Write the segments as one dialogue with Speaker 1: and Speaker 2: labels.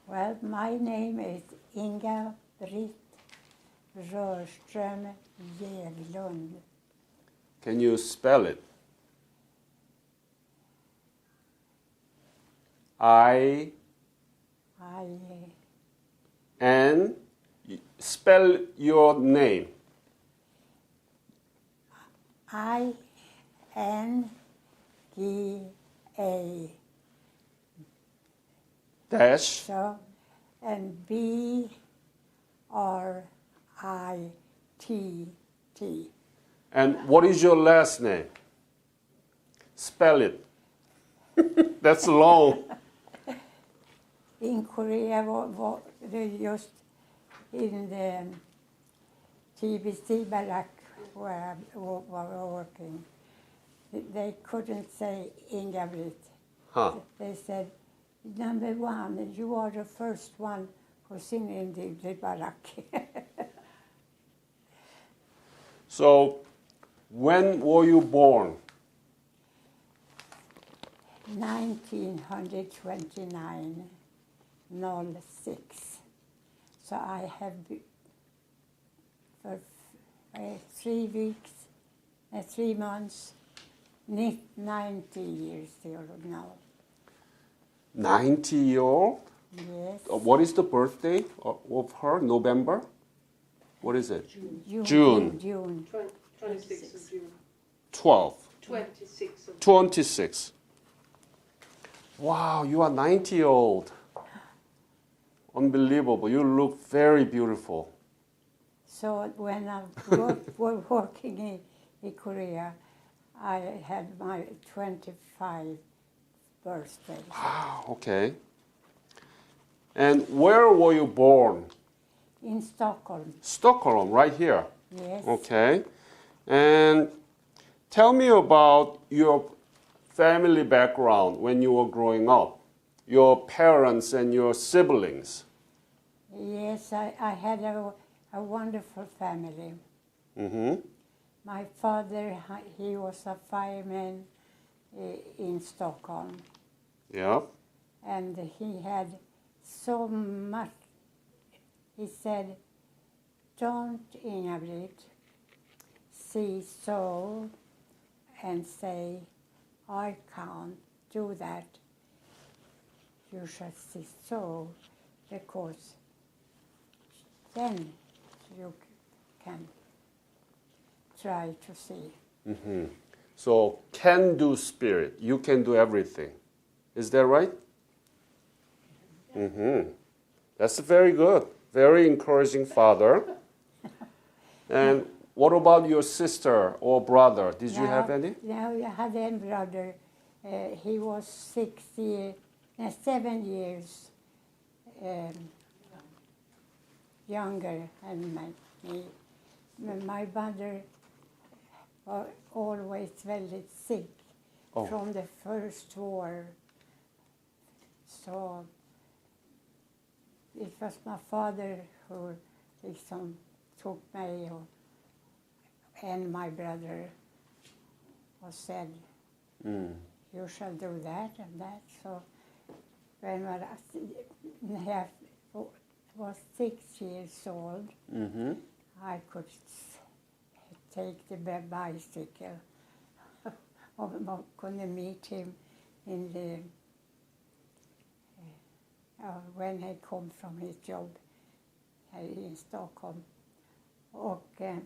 Speaker 1: Well, my name is Enga Jaglund.
Speaker 2: Can you spell it? I N. Spell your name.
Speaker 1: INGA.
Speaker 2: Dash.
Speaker 1: So, and BRITT.
Speaker 2: And what is your last name? Spell it. That's long.
Speaker 1: In Korea var det just in the TBC barrack where I was working. They couldn't say Inga-Britt.
Speaker 2: Huh.
Speaker 1: They said, number one, you are the first one who's in the barrack.
Speaker 2: So, when were you born?
Speaker 1: 1929, 06. So I have for 3 weeks, 3 months, 90 years old now.
Speaker 2: 90-year-old?
Speaker 1: Yes.
Speaker 2: What is the birthday of her? November? What is it?
Speaker 1: June.
Speaker 3: 26th of June.
Speaker 2: 12.
Speaker 3: 26th of
Speaker 2: 26. Wow, you are 90-year-old. Unbelievable. You look very beautiful.
Speaker 1: So when I was working in Korea, I had my 25th birthday.
Speaker 2: Wow, okay. And where were you born?
Speaker 1: In Stockholm.
Speaker 2: Stockholm, right here.
Speaker 1: Yes.
Speaker 2: Okay. And tell me about your family background when you were growing up. Your parents and your siblings.
Speaker 1: Yes, I had a wonderful family.
Speaker 2: Mm-hmm.
Speaker 1: My father, he was a fireman in Stockholm.
Speaker 2: Yeah.
Speaker 1: And he had so much. He said, don't, Inga-Britt, see so and say, I can't do that. You should see so, because then you can try to see.
Speaker 2: Mm-hmm. So, can-do spirit. You can do everything. Is that right? Mm-hmm. That's very good. Very encouraging father. And what about your sister or brother? Did you have any?
Speaker 1: No, I had a brother. He was 7 years younger than me. My mother was always very sick from the first war. So it was my father who liksom took me and my brother and said, you shall do that and that. So when I was 6 years old, I could take the bicycle och kunde meet him in the when he come from his job här i Stockholm. Och ja.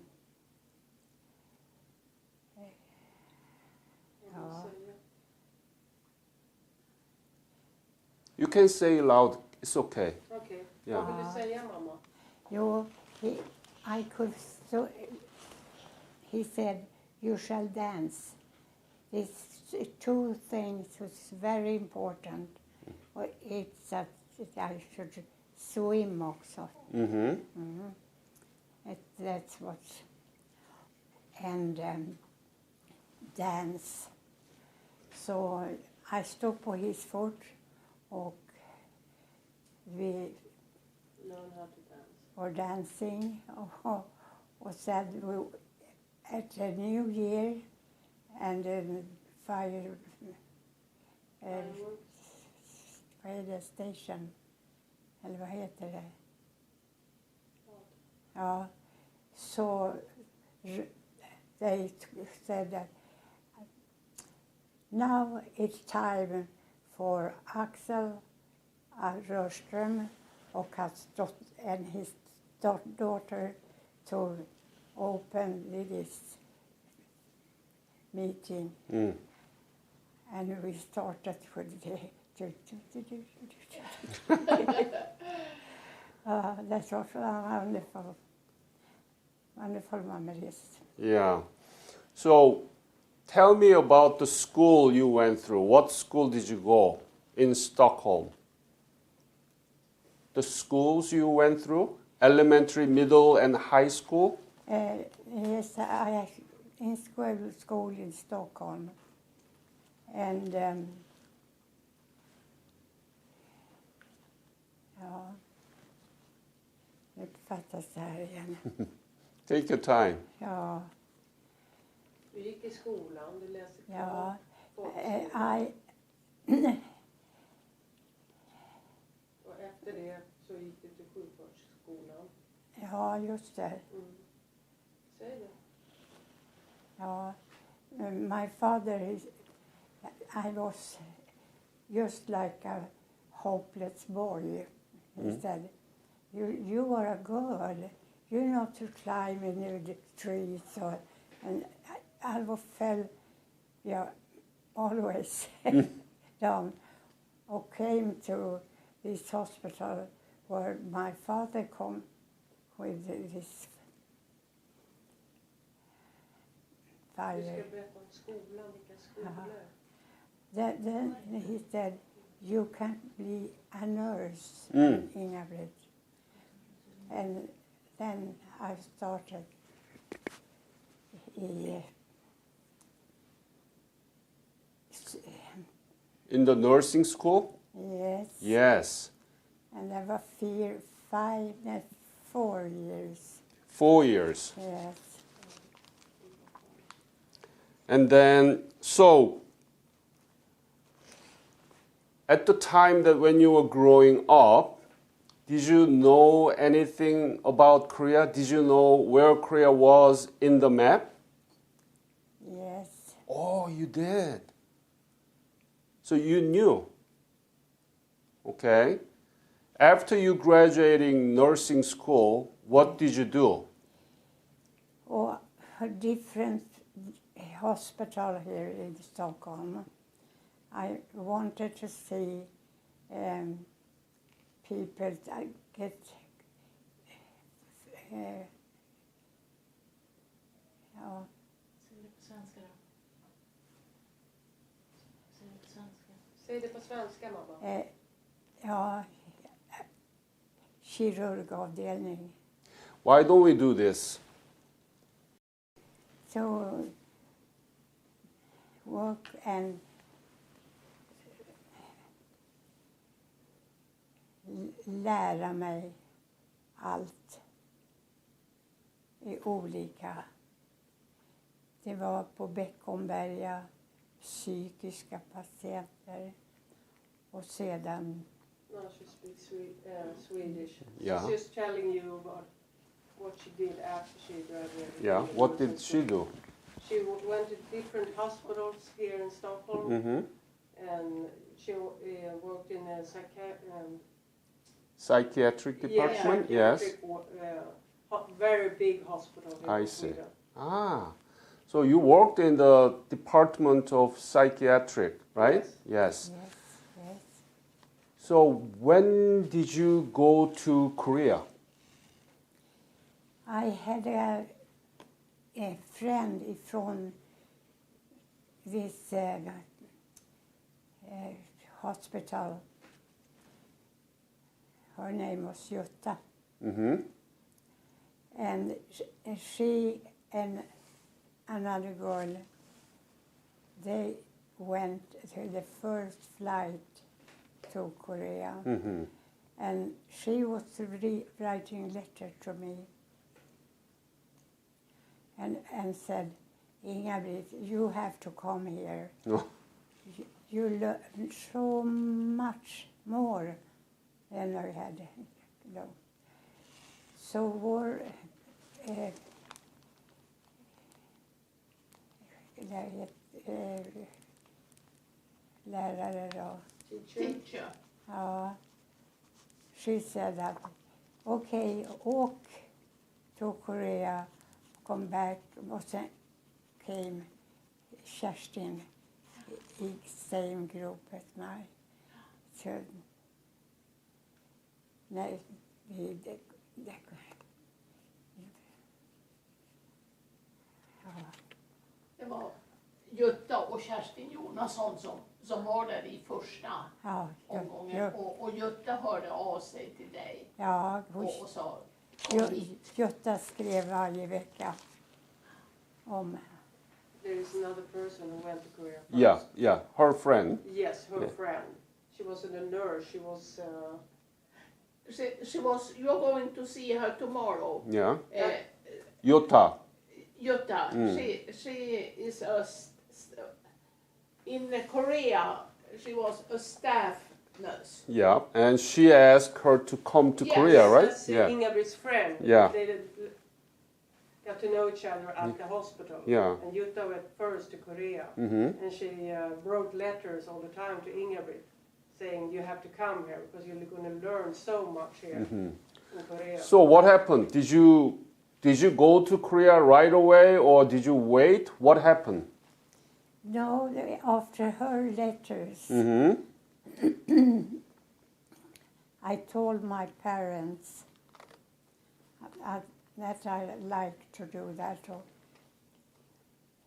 Speaker 2: You can say loud. It's okay.
Speaker 3: Okej.
Speaker 2: Yeah.
Speaker 3: Vad vill du säga, mamma?
Speaker 1: Jo, I could. So he said, "You shall dance." It's 2 things that's very important. It's that I should swim also. That's what. And dance. Så jag stod på his fot och vi
Speaker 3: Learn how to dance.
Speaker 1: were dancing och said at the New Year and the fire station eller vad heter det? Ja, so they said that now it's time for Axel Rörström and his daughter to open this meeting. And we started with that was wonderful memories.
Speaker 2: Yeah. So tell me about the school you went through. What school did you go in Stockholm? The schools you went through? Elementary, middle, and high school?
Speaker 1: Yes, I in school in Stockholm. And ja, nu fattas det här igen.
Speaker 2: Take your time.
Speaker 1: Ja,
Speaker 3: Du gick i skolan, du läste
Speaker 1: ja.
Speaker 3: folkskolan. Och efter det så gick du till sjukvårdsskolan.
Speaker 1: Ja, just det.
Speaker 3: Säg det.
Speaker 1: Ja. My father, I was just like a hopeless boy. He said, you are a girl. You're not to climb in the trees. And I fell, always down. Or came to this hospital where my father come with this
Speaker 3: Du
Speaker 1: fire.
Speaker 3: ska berätta om skolan, vilka skolor.
Speaker 1: Then he said, you can't be a nurse, Inga-Britt. And then I started
Speaker 2: In the nursing school?
Speaker 1: yes.
Speaker 2: Yes.
Speaker 1: And I was 4 years.
Speaker 2: 4 years.
Speaker 1: Yes.
Speaker 2: And then, so, at the time that when you were growing up, did you know anything about Korea? Did you know where Korea was in the map?
Speaker 1: Yes.
Speaker 2: Oh, you did. So you knew. Okay. After you graduating nursing school, what did you do?
Speaker 1: Or a different hospital here in Stockholm. I wanted to see people that get ja,
Speaker 3: Säg det på svenska, mamma.
Speaker 1: ja, kirurgavdelning.
Speaker 2: Why don't we do this?
Speaker 1: So work and lära mig allt i olika. Det var på Beckomberga, psykiska patienter och sedan.
Speaker 3: No, she speaks Swedish.
Speaker 2: Yeah.
Speaker 3: She's just telling you about what she did after she graduated.
Speaker 2: Yeah, what did she do?
Speaker 3: She went to different hospitals here in Stockholm, and she worked in a
Speaker 2: Psychiatric department? Yes.
Speaker 3: Very big hospital here
Speaker 2: I
Speaker 3: in
Speaker 2: see.
Speaker 3: Sweden.
Speaker 2: Ah, so you worked in the Department of Psychiatric, right? Yes.
Speaker 1: Yes, yes.
Speaker 2: So when did you go to Korea?
Speaker 1: I had a friend from this hospital. Her name was Jutta.
Speaker 2: Mm-hmm.
Speaker 1: And she and another girl, they went to the first flight to Korea.
Speaker 2: Mm-hmm.
Speaker 1: And she was writing letter to me and said, Inga-Britt, you have to come here.
Speaker 2: Oh.
Speaker 1: You learn so much more än vi hade då. Så vår lärare då,
Speaker 3: Teacher.
Speaker 1: ja, she said that, okay, åk to Korea, come back, och sen came Kerstin i same group as mig. Så, nej, det, ja.
Speaker 4: Det var Jutta och Kerstin Jonasson som var där i första
Speaker 1: Ja,
Speaker 4: omgången. Och Jutta hörde av sig till dig
Speaker 1: ja,
Speaker 4: och sa kom hit.
Speaker 1: Jutta skrev varje vecka om.
Speaker 3: There is another person who went to Korea first.
Speaker 2: Yeah, her friend.
Speaker 3: Yes, her
Speaker 2: Yeah.
Speaker 3: friend. She wasn't a nurse. She was.
Speaker 4: She was, you're going to see her tomorrow.
Speaker 2: Yeah.
Speaker 4: Jutta,
Speaker 2: Jutta.
Speaker 4: she is in Korea, she was a staff nurse.
Speaker 2: Yeah, and she asked her to come to
Speaker 4: Yes,
Speaker 2: Korea, right?
Speaker 3: That's
Speaker 2: Yeah.
Speaker 3: Inga-Britt's friend.
Speaker 2: Yeah.
Speaker 3: They got to know each other at the hospital.
Speaker 2: Yeah.
Speaker 3: And Jutta went first to Korea.
Speaker 2: Mhm.
Speaker 3: And she wrote letters all the time to Inga-Britt saying, you have to come here because you're going to learn so much here in Korea.
Speaker 2: So what happened? Did you go to Korea right away, or did you wait? What happened?
Speaker 1: No, after her letters,
Speaker 2: Mm-hmm.
Speaker 1: I told my parents that I like to do that.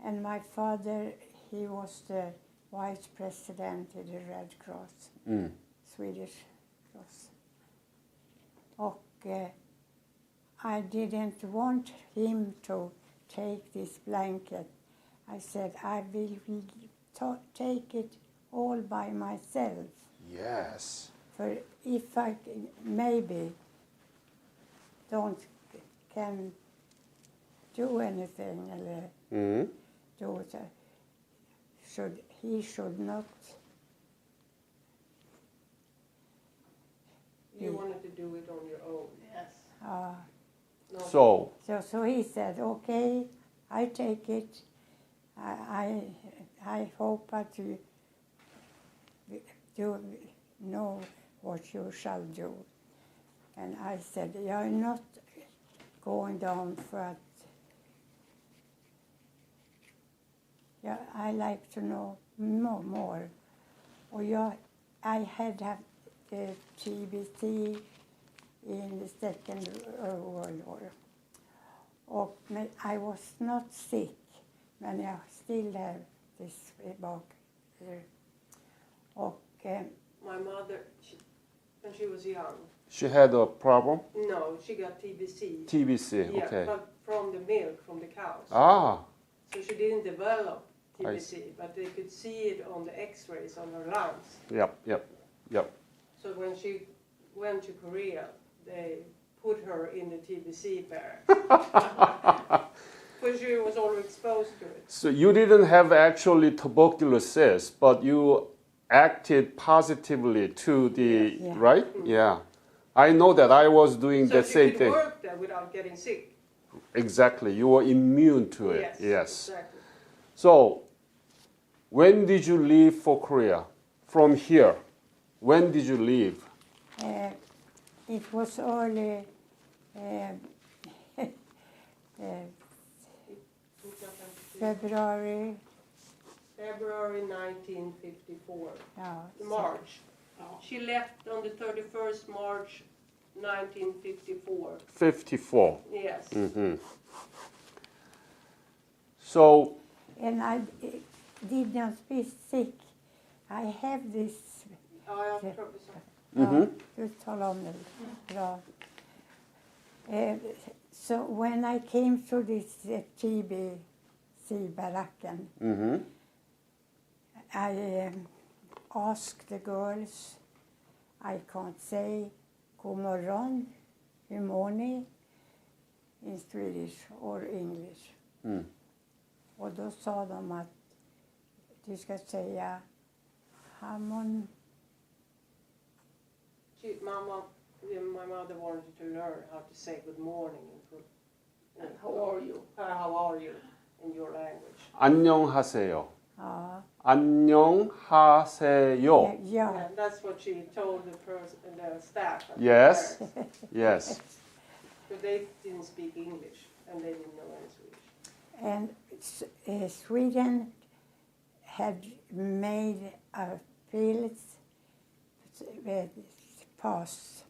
Speaker 1: And my father, he was the vice president in the Red Cross, Swedish Cross. Och I didn't want him to take this blanket. I said, I will take it all by myself.
Speaker 2: Yes.
Speaker 1: For if I maybe can do anything,
Speaker 2: Mm-hmm.
Speaker 1: do it, he should not.
Speaker 3: You wanted to do it on your own.
Speaker 4: Yes.
Speaker 3: No.
Speaker 2: So,
Speaker 1: So he said, okay, I take it. I hope that you know what you shall do. And I said, you're not going down for it. Yeah, I like to know more. Och I had TBC in the Second World War. Men I was not sick, men jag still have this bak. Och
Speaker 3: My mother, when she was young,
Speaker 2: she had a problem?
Speaker 3: no, she got TBC.
Speaker 2: TBC,
Speaker 3: Yeah,
Speaker 2: okay.
Speaker 3: but from the milk from the cows.
Speaker 2: Ah,
Speaker 3: So she didn't develop TBC, but they could see it on the X-rays on her lungs.
Speaker 2: yep.
Speaker 3: So when she went to Korea, they put her in the TBC barrack. Because she was already exposed to it.
Speaker 2: So you didn't have actually tuberculosis, but you acted positively to the,
Speaker 1: Yeah.
Speaker 2: right? Yeah. I know that I was doing
Speaker 3: So
Speaker 2: the
Speaker 3: she
Speaker 2: same
Speaker 3: could
Speaker 2: thing.
Speaker 3: work there without getting sick.
Speaker 2: Exactly. You were immune to it. Yes.
Speaker 3: Exactly.
Speaker 2: So, when did you leave for Korea? From here. When did you leave?
Speaker 1: it was early February.
Speaker 3: February 1954.
Speaker 1: Ja,
Speaker 3: March. She left on the 31st March 1954.
Speaker 2: 54.
Speaker 3: Yes.
Speaker 2: So,
Speaker 1: and I did not be sick. I have this.
Speaker 3: Ja, jag tror det så.
Speaker 1: Ja, du talar om det. Bra. So when I came to this TBC baracken, I asked the girls, I can't say god morgon, hur mår ni? In Swedish or English. Och då sa de att du ska säga hamon.
Speaker 3: My mother wanted to learn how to say good morning
Speaker 4: And how are you?
Speaker 3: how are you in your language.
Speaker 2: 안녕하세요.
Speaker 1: Ja,
Speaker 2: 안녕하세요.
Speaker 1: ja.
Speaker 3: And that's what she told the person, the staff. At
Speaker 2: Yes.
Speaker 3: the parents.
Speaker 2: Yes.
Speaker 3: But they didn't speak English and they didn't know any Swedish.
Speaker 1: And Sweden had made a field pass,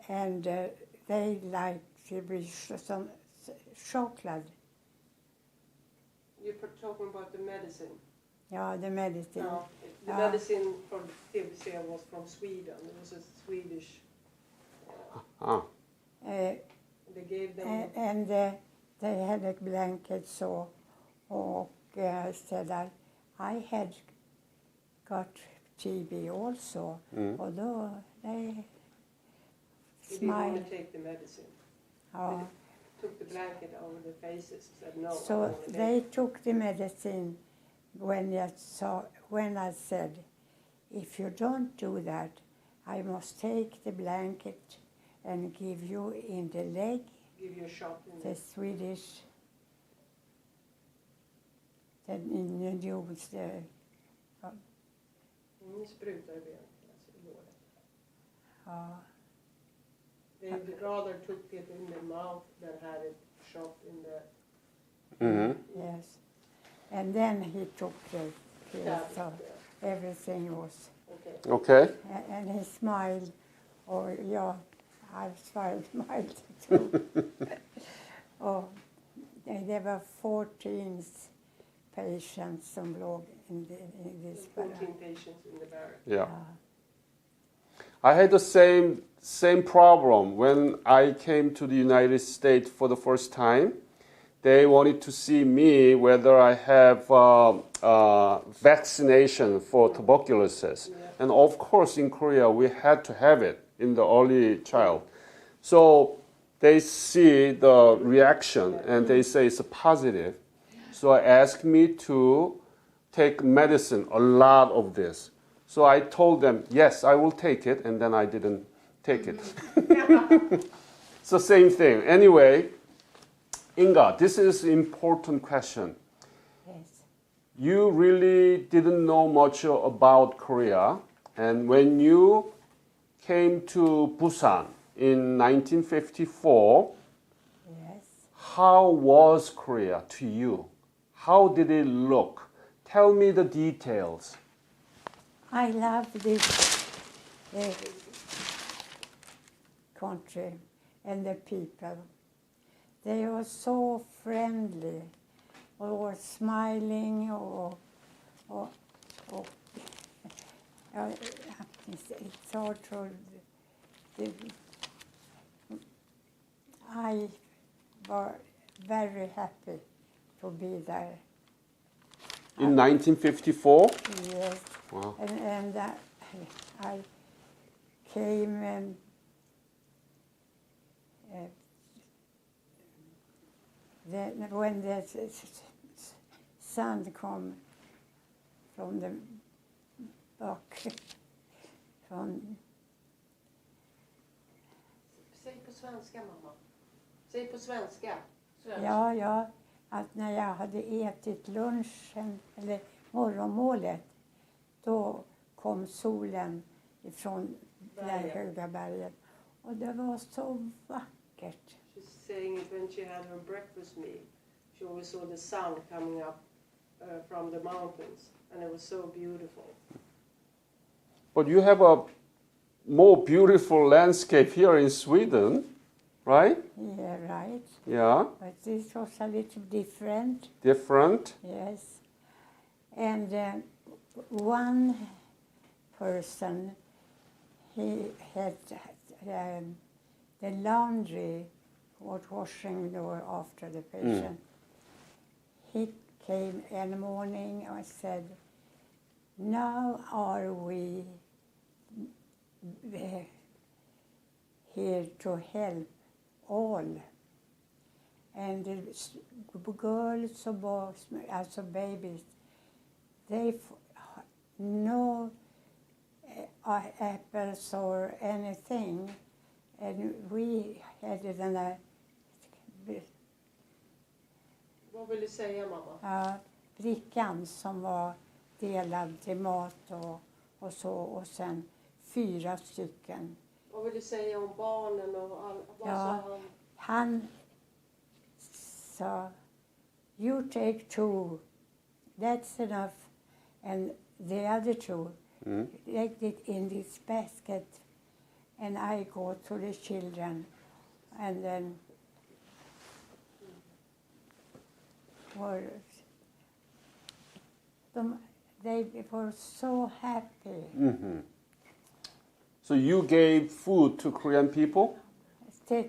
Speaker 1: and they liked some chocolate.
Speaker 3: You're talking about the medicine.
Speaker 1: Ja, the medicine.
Speaker 3: No, the
Speaker 1: Ah.
Speaker 3: medicine for the TBC was from Sweden. It was a Swedish.
Speaker 2: Ah.
Speaker 3: They gave them.
Speaker 1: And they had a blanket so, och said I had got TB also. Och då they
Speaker 3: They didn't want
Speaker 1: smiled.
Speaker 3: to take the medicine.
Speaker 1: Ja.
Speaker 3: They took the blanket over their faces. Said no. I
Speaker 1: So
Speaker 3: don't wanna
Speaker 1: they
Speaker 3: take it."
Speaker 1: took the medicine when I said, if you don't do that, I must take the blanket and give you in the leg,
Speaker 3: Give you a shot in
Speaker 1: the Swedish, the news,
Speaker 3: spruta i benet. Alltså i låret.
Speaker 1: ja.
Speaker 3: They rather took it in the mouth than had it shot in the.
Speaker 2: Mhm.
Speaker 1: Yes. And then he took the pill,
Speaker 3: Yeah,
Speaker 1: so everything was,
Speaker 3: Okay.
Speaker 2: Okay.
Speaker 1: and he smiled, or yeah, I smiled too. Och det var 14 patients som låg in this
Speaker 3: 14 patients in the barrack.
Speaker 2: Yeah. I had the same problem when I came to the United States for the first time. They wanted to see me whether I have vaccination for tuberculosis.
Speaker 3: Yeah.
Speaker 2: And of course, in Korea, we had to have it in the early child. So they see the reaction and they say it's positive. So I asked me to take medicine, a lot of this. So I told them, yes, I will take it, and then I didn't take it. It's the same thing. Anyway, Inga, this is an important question.
Speaker 1: Yes.
Speaker 2: You really didn't know much about Korea, and when you came to Busan in 1954,
Speaker 1: Yes.
Speaker 2: how was Korea to you? How did it look? Tell me the details.
Speaker 1: I love this country and the people. They are so friendly, or smiling, or it's hard to. I was very happy to be there.
Speaker 2: In 1954?
Speaker 1: Yes.
Speaker 2: Wow.
Speaker 1: And I came when the sun come from the back from
Speaker 3: Säg på svenska, mamma. Säg på svenska.
Speaker 1: ja, att när jag hade ätit lunchen eller morgonmålet, då kom solen ifrån det där höga berget och det var så vackert.
Speaker 3: She's saying it when she had her breakfast meal. She always saw the sun coming up from the mountains, and it was so beautiful.
Speaker 2: But you have a more beautiful landscape here in Sweden, right?
Speaker 1: Yeah, right.
Speaker 2: Yeah,
Speaker 1: But this was a little different.
Speaker 2: different.
Speaker 1: Yes. And one person, he had the laundry was washing after the patient. He came in the morning and said, now are we here to help all. And the girls och boys, alltså babies, they know apples or anything. And we had den där
Speaker 3: Vad vill du säga, mamma?
Speaker 1: brickan som var delad till mat och så. Och sen 4 stycken.
Speaker 3: Vad vill du säga om barnen och vad sa han?
Speaker 1: Han sa, you take 2, that's enough. And the other 2, take it in this basket. And I go to the children. And then they were so happy.
Speaker 2: So you gave food to Korean people?
Speaker 1: To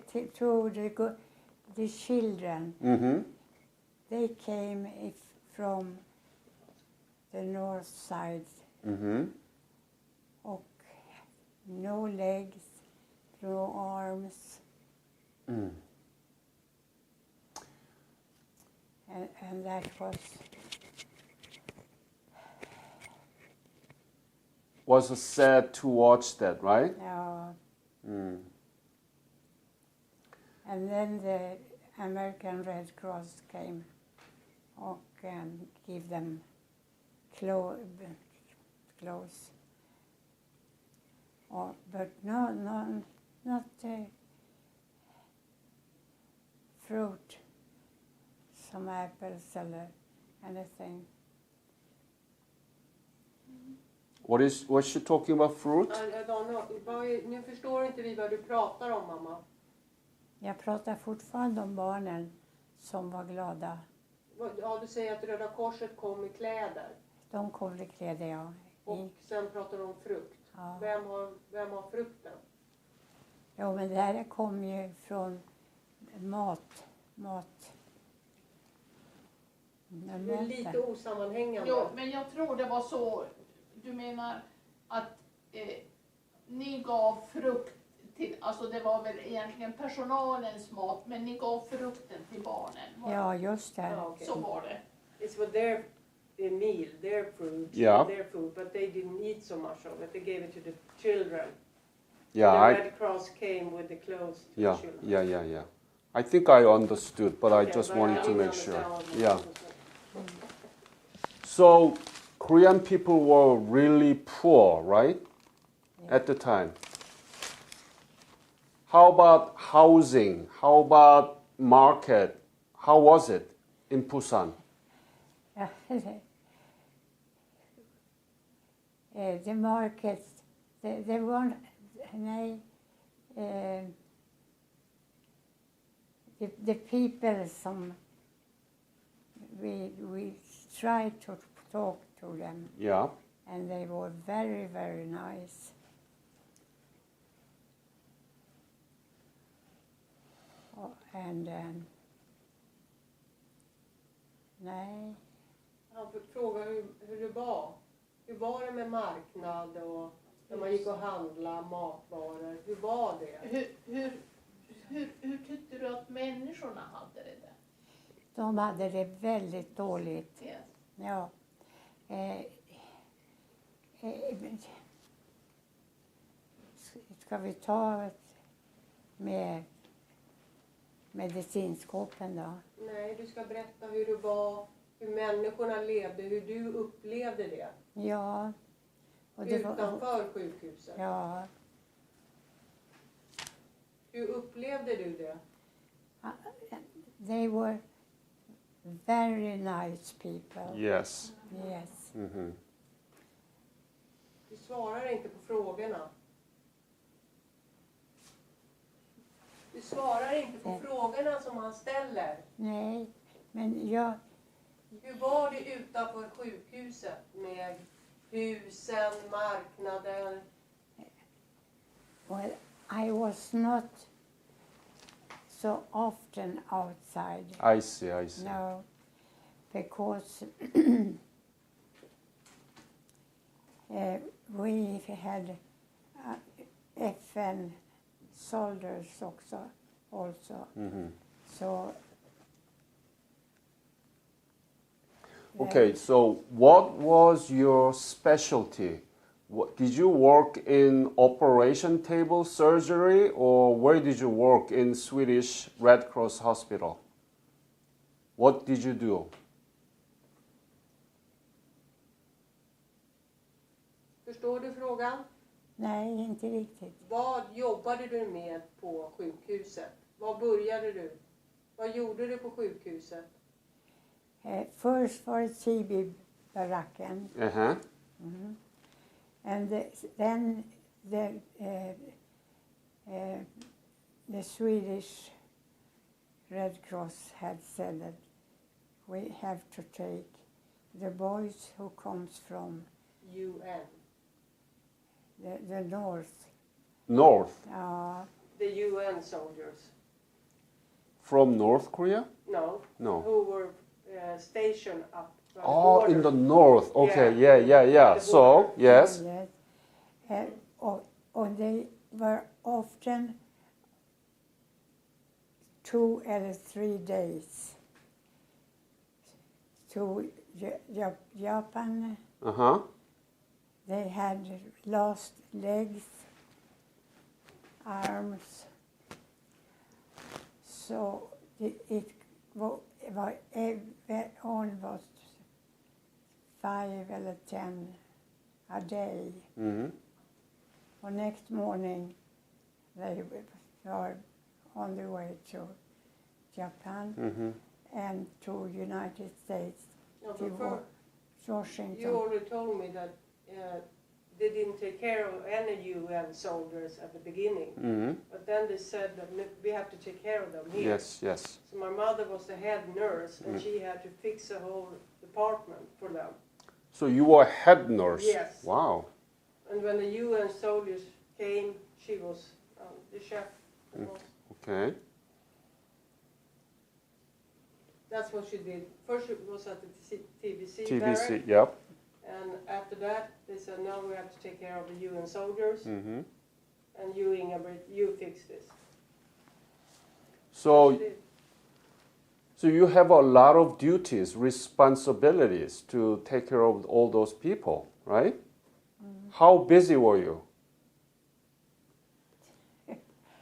Speaker 1: the children. They came from the north side. Och no legs, no arms. And that
Speaker 2: was sad to watch that, right?
Speaker 1: And then the American Red Cross came and give them clothes. But not fruit, some apples or anything.
Speaker 2: Was she talking about fruit?
Speaker 3: Nu förstår inte vi vad du pratar om, mamma.
Speaker 1: Jag pratar fortfarande om barnen som var glada.
Speaker 3: Ja, du säger att Röda Korset kom med kläder.
Speaker 1: De kom med kläder, ja.
Speaker 3: Och sen pratar du om frukt.
Speaker 1: Ja.
Speaker 3: Vem har frukten?
Speaker 1: Jo, men det här kom ju från mat.
Speaker 3: Det är lite osammanhängande.
Speaker 4: Jo, men jag tror det var så. Du menar att ni gav frukt till, alltså det var väl egentligen personalens mat, men ni gav frukten till barnen.
Speaker 1: Ja, just det.
Speaker 3: Ja, okay.
Speaker 4: Så var det.
Speaker 3: It's for their meal, their fruit,
Speaker 2: Yeah.
Speaker 3: their food, but they didn't eat so much of it. They gave it to the children.
Speaker 2: Yeah,
Speaker 3: The Red Cross came with the clothes to
Speaker 2: yeah,
Speaker 3: the children.
Speaker 2: yeah. I think I understood, but I
Speaker 3: Okay,
Speaker 2: just
Speaker 3: but
Speaker 2: wanted
Speaker 3: I
Speaker 2: to
Speaker 3: didn't
Speaker 2: make sure.
Speaker 3: understand what
Speaker 2: Yeah.
Speaker 3: you said.
Speaker 2: So Korean people were really poor, right?
Speaker 1: Yeah.
Speaker 2: At the time. How about housing? How about market? How was it in Busan?
Speaker 1: Ja, the markets, they weren't, the people som we tried to talk to them,
Speaker 2: Yeah.
Speaker 1: and they were very, very nice. And nej.
Speaker 3: Han frågade hur det var. Hur var det med marknad och när man gick och handlade matvaror? Hur var det?
Speaker 4: Hur tyckte du att människorna hade det där?
Speaker 1: De hade det väldigt dåligt.
Speaker 4: Yes.
Speaker 1: Ja. Ska vi ta med medicinskåpen då?
Speaker 3: Nej, du ska berätta hur det var, hur människorna levde, hur du upplevde det.
Speaker 1: Ja. Och det
Speaker 3: Utanför sjukhuset.
Speaker 1: Ja.
Speaker 3: Hur upplevde du det?
Speaker 1: They were very nice people.
Speaker 2: Yes.
Speaker 1: Yes.
Speaker 3: Du svarar inte på frågorna. Du svarar inte på frågorna som han ställer.
Speaker 1: Nej, men jag...
Speaker 3: Hur var det utanför sjukhuset med husen, marknaden?
Speaker 1: Well, I was not so often outside.
Speaker 2: I see.
Speaker 1: No, because we had FN soldiers also. So
Speaker 2: Okay, so what was your specialty Did you work in operation table surgery, or where did you work in Swedish Red Cross Hospital? What did you do?
Speaker 3: Förstår du frågan?
Speaker 1: Nej, inte riktigt.
Speaker 3: Vad jobbade du med på sjukhuset? Var började du? Vad gjorde du på sjukhuset?
Speaker 1: First var det TB-baracken.
Speaker 2: Uh-huh.
Speaker 1: And then the Swedish Red Cross had said that we have to take the boys who comes from
Speaker 3: UN.
Speaker 1: the north.
Speaker 2: North.
Speaker 3: The UN soldiers.
Speaker 2: From North Korea?
Speaker 3: No.
Speaker 2: No.
Speaker 3: Who were stationed up by the
Speaker 2: Oh,
Speaker 3: border.
Speaker 2: in the north. Okay,
Speaker 3: Yeah.
Speaker 2: yeah.
Speaker 3: The
Speaker 2: So,
Speaker 3: border.
Speaker 2: yes.
Speaker 1: Yes. And they were often 2 or 3 days to Japan.
Speaker 2: Uh-huh.
Speaker 1: They had lost legs, arms. So it was almost 5 or 10 a day.
Speaker 2: Mm-hmm.
Speaker 1: And next morning they were on the way to Japan
Speaker 2: Mm-hmm.
Speaker 1: and to United States,
Speaker 3: No,
Speaker 1: to
Speaker 3: but
Speaker 1: Washington.
Speaker 3: you already told me that they didn't take care of any UN soldiers at the beginning.
Speaker 2: Mm-hmm.
Speaker 3: But then they said that we have to take care of them here.
Speaker 2: Yes.
Speaker 3: So my mother was the head nurse, and she had to fix a whole department for them.
Speaker 2: So you were head nurse?
Speaker 3: Yes.
Speaker 2: Wow.
Speaker 3: And when the UN soldiers came, she was the chef.
Speaker 2: Okay.
Speaker 3: That's what she did. First it was at the TBC
Speaker 2: TBC,
Speaker 3: barrack,
Speaker 2: yep.
Speaker 3: and after that they said, now we have to take care of the UN soldiers,
Speaker 2: Mm-hmm.
Speaker 3: and you, Inga-Britt, you fix this.
Speaker 2: So,
Speaker 3: She did.
Speaker 2: so you have a lot of duties, responsibilities to take care of all those people, right? How busy were you?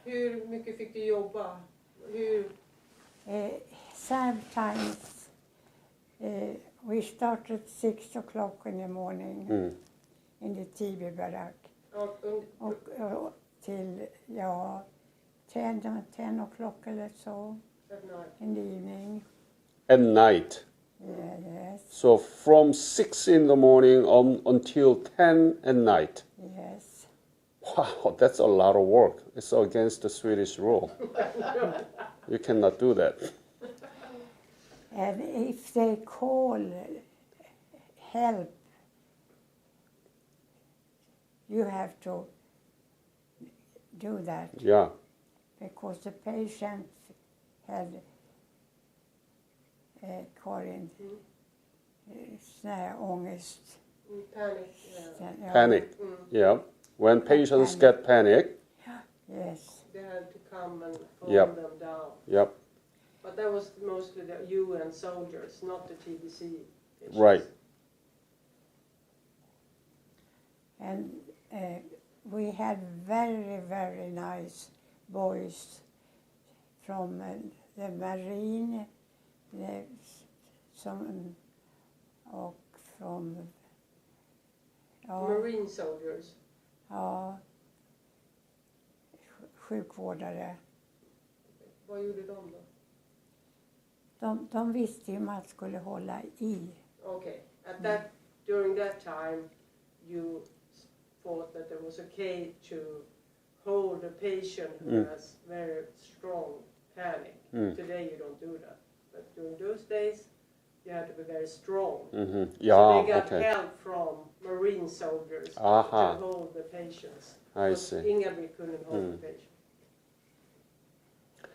Speaker 3: Hur mycket fick du jobba?
Speaker 1: Sometimes we started 6 o'clock in the morning in the TB barack och till 10 o'clock eller så
Speaker 3: At night.
Speaker 1: in the evening.
Speaker 2: At night.
Speaker 1: Yes,
Speaker 2: So from 6 in the morning until 10 at night.
Speaker 1: yes.
Speaker 2: Wow, that's a lot of work. It's against the Swedish rule. You cannot do that.
Speaker 1: And if they call help, you have to do that
Speaker 2: Yeah.
Speaker 1: because the patient had Karin, sån här ångest.
Speaker 3: Panic.
Speaker 1: Ja,
Speaker 2: Panic. Yeah. When patients get panic.
Speaker 1: Yes.
Speaker 3: They had to come and calm
Speaker 2: Yep.
Speaker 3: them down.
Speaker 2: Yep.
Speaker 3: But that was mostly the UN soldiers, not the TBC patients.
Speaker 2: Right.
Speaker 1: And we had very, very nice boys from the Marine, och från
Speaker 3: Marine soldiers.
Speaker 1: ja, sjukvårdare.
Speaker 3: Vad gjorde de då?
Speaker 1: De visste ju hur man skulle hålla i.
Speaker 3: Okay. During that time, you thought that it was okay to hold a patient who has very strong panic. Today you don't do that. But during those days, you had to be very strong.
Speaker 2: Mm-hmm.
Speaker 3: So
Speaker 2: Yeah,
Speaker 3: they got
Speaker 2: okay.
Speaker 3: help from Marine soldiers
Speaker 2: Aha.
Speaker 3: to hold the patients.
Speaker 2: I
Speaker 3: But
Speaker 2: see.
Speaker 3: Inga-Britt couldn't hold the patient.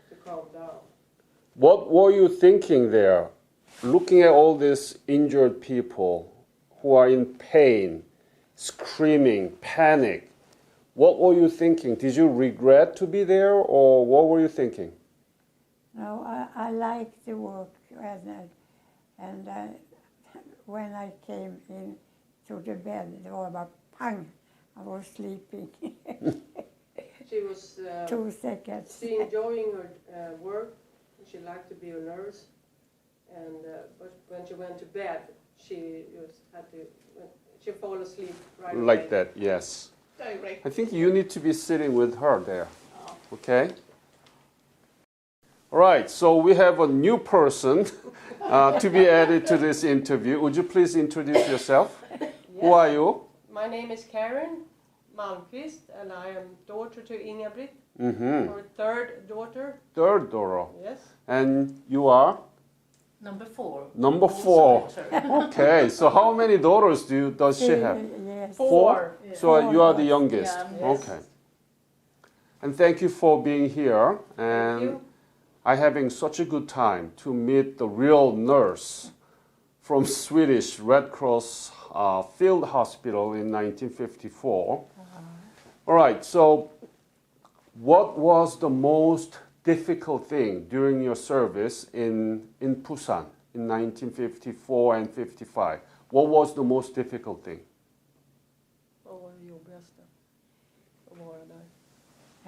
Speaker 3: To calm down.
Speaker 2: What were you thinking there? Looking at all these injured people who are in pain, screaming, panic. What were you thinking? Did you regret to be there, or what were you thinking?
Speaker 1: No, I liked the work, and when I came in to the bed, det var bara pang, I was sleeping.
Speaker 3: She was
Speaker 1: 2 seconds.
Speaker 3: she enjoying her work. She liked to be a nurse, and but when she went to bed, she just had to she fall asleep right away.
Speaker 2: Like that, yes.
Speaker 4: Direct.
Speaker 2: I think you need to be sitting with her there.
Speaker 4: Oh.
Speaker 2: Okay? All right, so we have a new person to be added to this interview. Would you please introduce yourself? Who are you?
Speaker 3: My name is Karen Malmqvist, and I am daughter to Inga-Britt,
Speaker 2: Mm-hmm.
Speaker 3: her third daughter.
Speaker 2: Third Doro.
Speaker 3: Yes.
Speaker 2: And you are?
Speaker 5: Number 4.
Speaker 2: Number
Speaker 5: Also
Speaker 2: 4.
Speaker 5: with her.
Speaker 2: Okay, so how many daughters does she have?
Speaker 1: Yes.
Speaker 3: 4.
Speaker 5: Yeah.
Speaker 2: So you are the youngest.
Speaker 5: Yeah.
Speaker 3: Yes.
Speaker 2: Okay. And thank you for being here.
Speaker 3: Thank
Speaker 2: And
Speaker 3: you.
Speaker 2: I'm having such a good time to meet the real nurse from Swedish Red Cross Field Hospital in 1954. All right, so what was the most difficult thing during your service in Busan in 1954 and 55? What was the most difficult thing?
Speaker 3: Vad var det jobbigaste att vara där?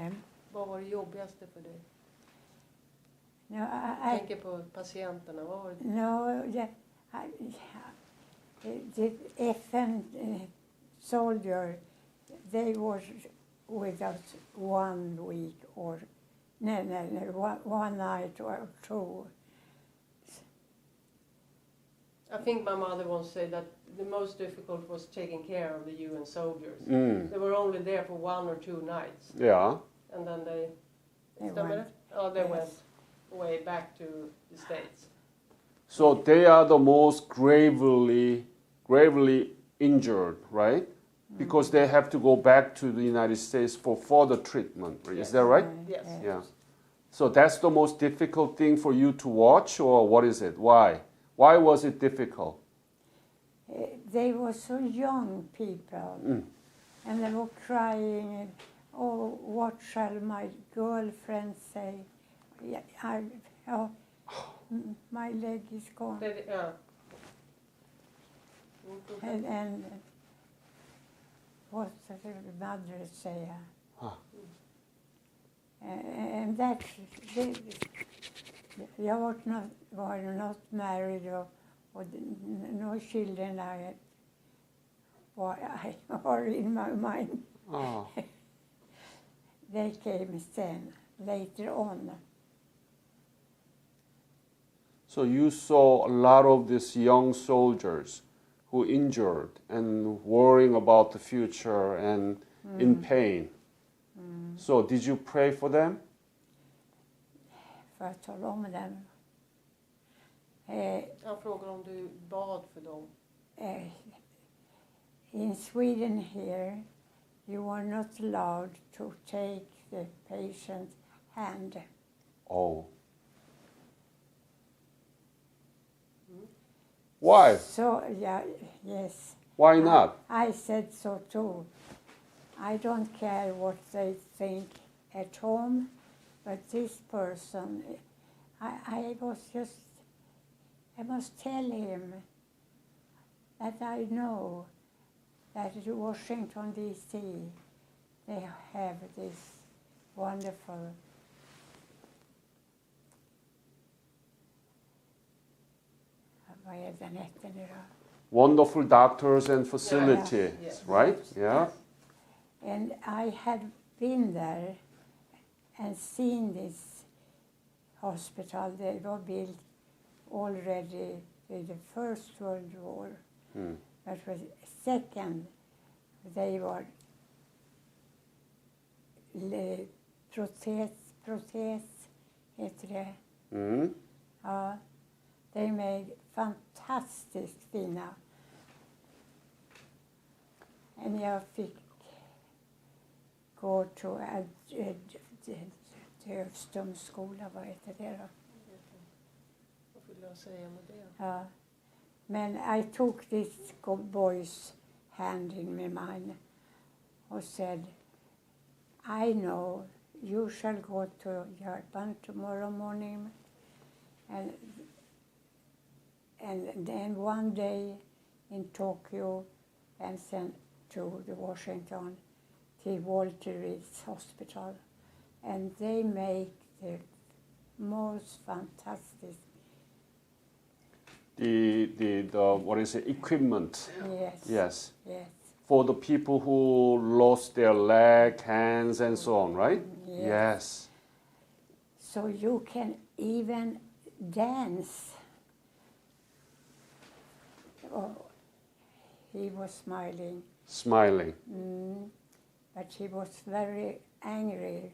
Speaker 1: Um,
Speaker 3: Vad var det jobbigaste för dig?
Speaker 1: no,
Speaker 3: Jag tänker på patienterna. Vad var det?
Speaker 1: no, the FN soldier, they was with us 1 week or no, one night or 2.
Speaker 3: I think my mother once said that the most difficult was taking care of the UN soldiers.
Speaker 2: Mm.
Speaker 3: They were only there for 1 or 2 nights,
Speaker 2: Yeah.
Speaker 3: and then they
Speaker 1: They went.
Speaker 3: Oh, they
Speaker 1: Yes.
Speaker 3: went way back to the States.
Speaker 2: So they are the most gravely injured, right? Because they have to go back to the United States for further treatment. Is
Speaker 3: Yes.
Speaker 2: that right?
Speaker 3: Yes.
Speaker 2: Yeah. So that's the most difficult thing for you to watch, or what is it? Why? Why was it difficult?
Speaker 1: They were so young people, and they were crying. Oh, what shall my girlfriend say? Yeah, my leg is gone.
Speaker 3: Yeah.
Speaker 1: And what did the mother say?
Speaker 2: Ah.
Speaker 1: And that, jag var not married or no children I are in my mind.
Speaker 2: Oh.
Speaker 1: They came then, later on.
Speaker 2: So you saw a lot of these young soldiers who injured and worrying about the future and in pain. So did you pray for them?
Speaker 1: För att tala om dem.
Speaker 3: Han frågar om du bad för dem.
Speaker 1: In Sweden here, you are not allowed to take the patient's hand.
Speaker 2: Oh. Why?
Speaker 1: So, yeah, yes.
Speaker 2: Why not?
Speaker 1: I said so too. I don't care what they think at home, but this person, I must tell him that I know that in Washington, D.C., they have this wonderful vad är den heter nu då?
Speaker 2: Wonderful doctors and facilities,
Speaker 3: Yes.
Speaker 2: right? Yeah.
Speaker 1: And I had been there and seen this hospital. They were built already in the First World War. But for the second, they were protes heter det.
Speaker 2: Mm.
Speaker 1: Ja, they made fantastiskt fina. And jag fick gå till Dövstumskola, vad heter det då?
Speaker 3: Vad vill jag säga med det?
Speaker 1: Ja. Men I took this boy's hand in mine and said, I know you shall go to Japan tomorrow morning, and then one day in Tokyo, and then to the Washington, to Walter Reed's Hospital, and they make the most fantastic,
Speaker 2: The what is it, equipment?
Speaker 1: yes,
Speaker 2: Yes.
Speaker 1: yes,
Speaker 2: For the people who lost their leg, hands, and so on, right?
Speaker 1: yes.
Speaker 2: Yes.
Speaker 1: So you can even dance. Oh, he was smiling,
Speaker 2: Smiling.
Speaker 1: but he was very angry.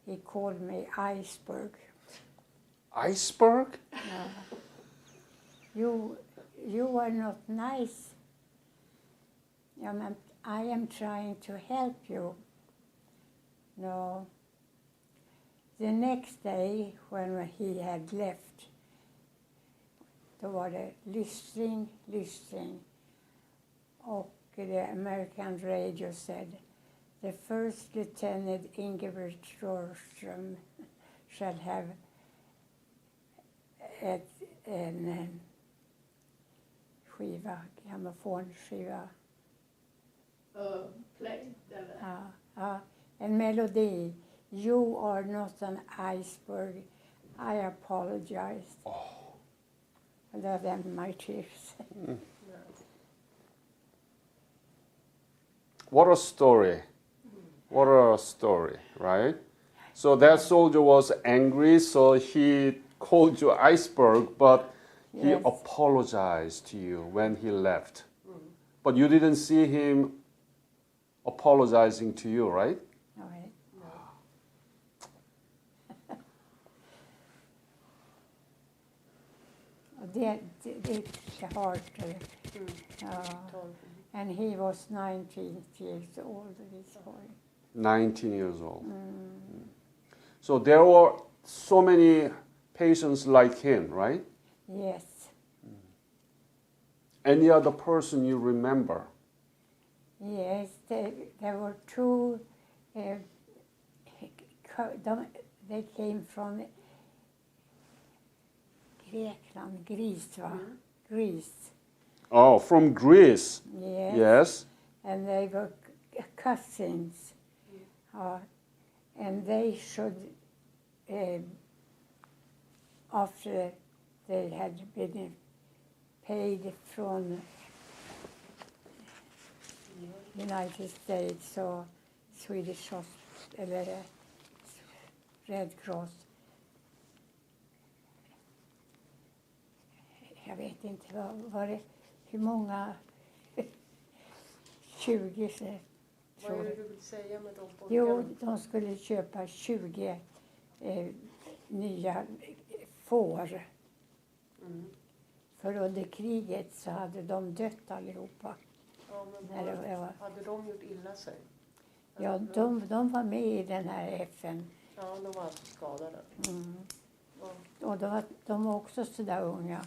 Speaker 1: He called me iceberg.
Speaker 2: Iceberg?
Speaker 1: You are not nice. I am trying to help you. No. The next day when he had left, då var det lyssning. Och the American radio said, the first lieutenant Ingeborg Thorström shall have en skiva, grammofonskiva.
Speaker 4: Play, eller?
Speaker 1: Ja, en melodi. You are not an iceberg. I apologize. And then my tears.
Speaker 2: What a story. What a story, right? So that soldier was angry, so he called you iceberg, but he
Speaker 1: Yes.
Speaker 2: apologized to you when he left. But you didn't see him apologizing to you, right?
Speaker 1: All right. Det har and he was 19 years old, this boy.
Speaker 2: 19 years old. So there were so many patients like him, right?
Speaker 1: Yes.
Speaker 2: Any other person you remember?
Speaker 1: Yes, there were two, they came from Grekland, Greece, va? Greece.
Speaker 2: Oh, from Greece.
Speaker 1: Yes.
Speaker 2: Yes.
Speaker 1: And they were cousins. And they should, after they had been paid from United States or Swedish eller Red Cross. Jag vet inte, var det, hur många, 20
Speaker 3: Vad är det du vill säga med de pojkarna?
Speaker 1: Jo, de skulle köpa 20 nya får. För under kriget så hade de dött allihopa.
Speaker 3: Ja, men
Speaker 1: När det var,
Speaker 3: hade de gjort illa sig?
Speaker 1: ja, de var med i den här FN.
Speaker 3: Ja, de var alltså skadade. Ja.
Speaker 1: Och de var också sådär unga.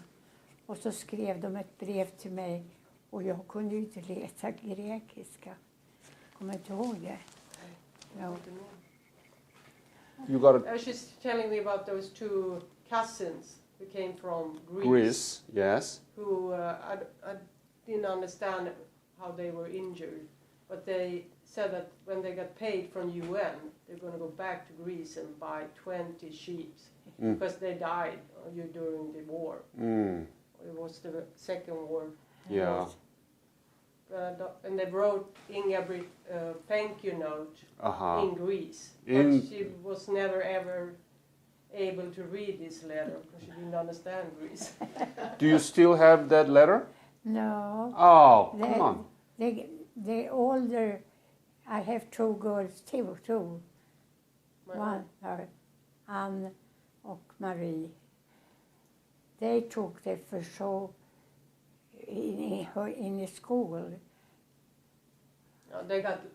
Speaker 1: Och så skrev de ett brev till mig. Och jag kunde ju inte läsa grekiska. Kommer inte ihåg det? No.
Speaker 2: You got
Speaker 3: I was just telling me about those two cousins who came from Greece.
Speaker 2: Greece, yes.
Speaker 3: Who I didn't understand how they were injured, but they said that when they got paid from UN, they're going to go back to Greece and buy 20 sheep because they died during the war. It was the second war.
Speaker 2: Yeah.
Speaker 3: And they wrote Inga-Britt a thank you note in Greece. But she was never ever able to read this letter because she didn't understand Greece.
Speaker 2: Do you still have that letter?
Speaker 1: No.
Speaker 2: Oh, come on.
Speaker 1: The older, I have two girls too. One, Anne och Marie. They took the first show in school.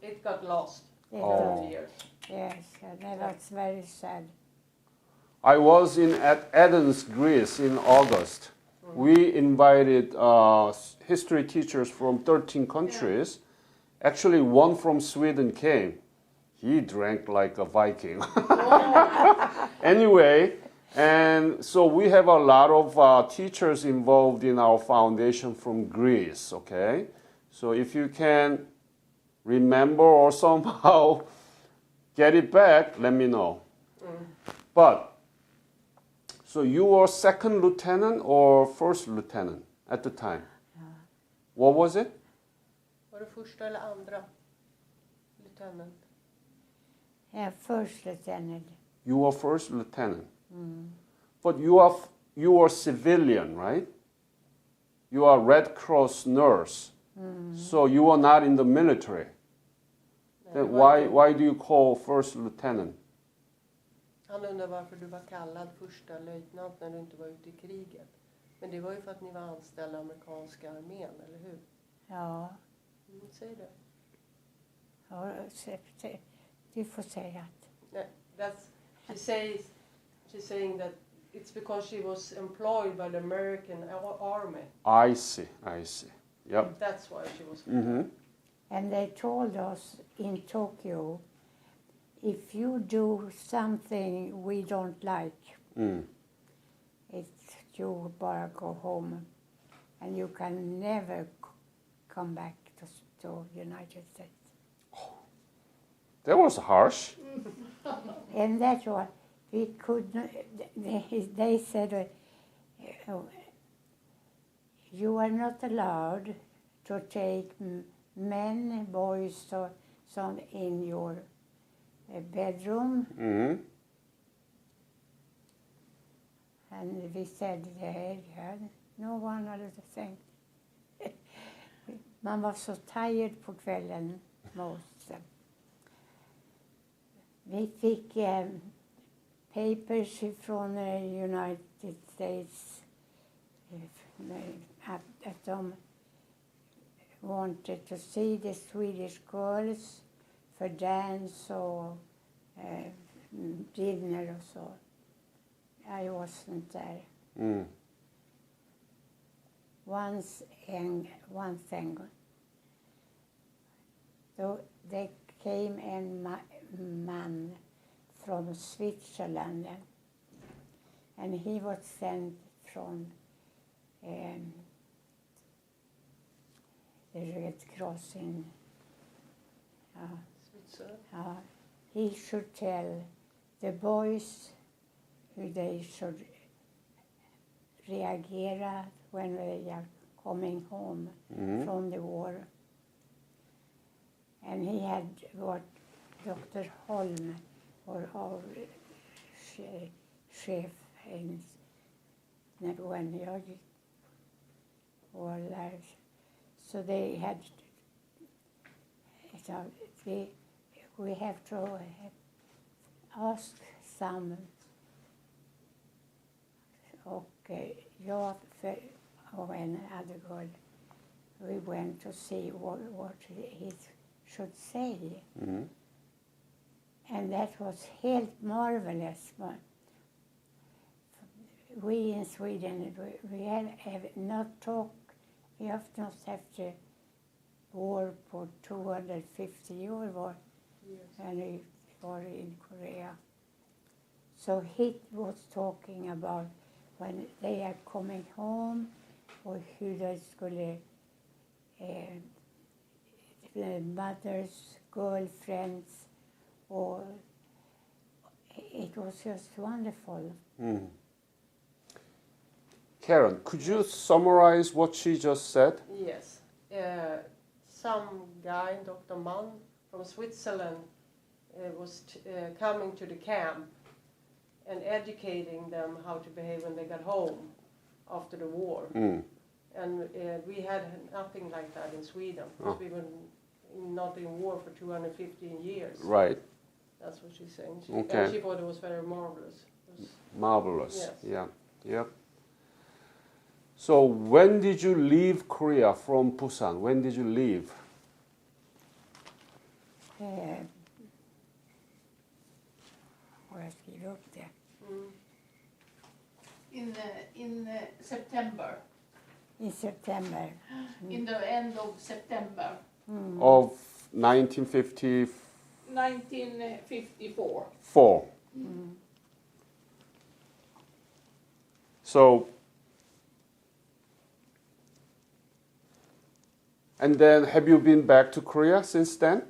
Speaker 3: It got lost
Speaker 2: Oh.
Speaker 3: over years.
Speaker 1: Yes, that's very sad.
Speaker 2: I was in Athens, Greece in August. We invited history teachers from 13 countries. Actually, one from Sweden came. He drank like a Viking. Anyway, and so we have a lot of teachers involved in our foundation from Greece, okay? So if you can remember or somehow get it back, let me know. But, so you were second lieutenant or first lieutenant at the time? What was it?
Speaker 3: Var det första eller andra lieutenant?
Speaker 1: Yeah, first lieutenant.
Speaker 2: You were first lieutenant. But you are civilian, right? You are Red Cross nurse. So you are not in the military. Then why do you call first lieutenant?
Speaker 3: Han undrar varför du var kallad första löjtnant när du inte var ute i kriget. Men det var ju för att ni var anställda amerikanska armén, eller hur?
Speaker 1: Ja,
Speaker 3: Säg det.
Speaker 1: ja du får säga att.
Speaker 3: Nej, she's saying that it's because she was employed by the American army.
Speaker 2: I see. Yep.
Speaker 3: That's why she was.
Speaker 1: And they told us in Tokyo, if you do something we don't like, you bara go home and you can never come back to United States.
Speaker 2: That was harsh.
Speaker 1: And that's why we could not, they said, you are not allowed to take men, boys, so in your bedroom. And we said, yeah, no one other thing. Man var så tired på kvällen. Vi fick papers från United States att de wanted to see the Swedish girls for dance or dinner or so. I wasn't there. One thing. So they came in man from Switzerland, and he was sent from the Red Cross in
Speaker 3: Switzerland.
Speaker 1: He should tell the boys hur they should reagera when they are coming home from the war. And he had what Dr. Holm, or our chef, when jag var där. So they had, so we have to ask some. Och jag och en other girl, we went to see what he should say. And that was helt marvelous. We in Sweden, we have not talked, we have not after war på 250 år var, and we were in Korea. So he was talking about when they are coming home, och hur de skulle, mothers, girlfriends, or it was just wonderful.
Speaker 2: Karen, could you summarize what she just said?
Speaker 3: Yes. Some guy, Dr. Mann from Switzerland, was coming to the camp and educating them how to behave when they got home after the war. And we had nothing like that in Sweden, because we were not in war for 215 years.
Speaker 2: Right.
Speaker 3: That's what she's saying.
Speaker 2: Okay.
Speaker 3: And she thought it was very marvelous.
Speaker 2: Marvelous.
Speaker 3: Yes.
Speaker 2: Yeah. Yep. So when did you leave Korea from Busan? When did you leave?
Speaker 1: Och jag skriver upp det.
Speaker 4: In September.
Speaker 1: I september.
Speaker 4: In the end of September.
Speaker 2: Of 1954.
Speaker 4: 1954.
Speaker 2: So And then have you been back to Korea since then?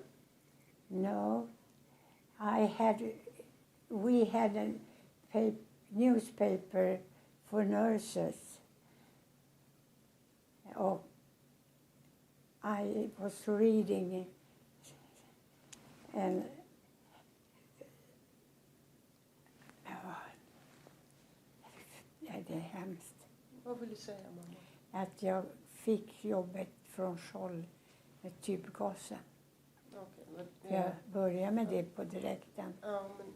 Speaker 1: No, we had a newspaper for nurses. Och I was reading it, and det är hemskt
Speaker 3: Vad vill du säga, mamma?
Speaker 1: att jag fick jobbet från Scholl med typgasen.
Speaker 3: Okej, men,
Speaker 1: Jag började med det på direkten.
Speaker 3: ja, men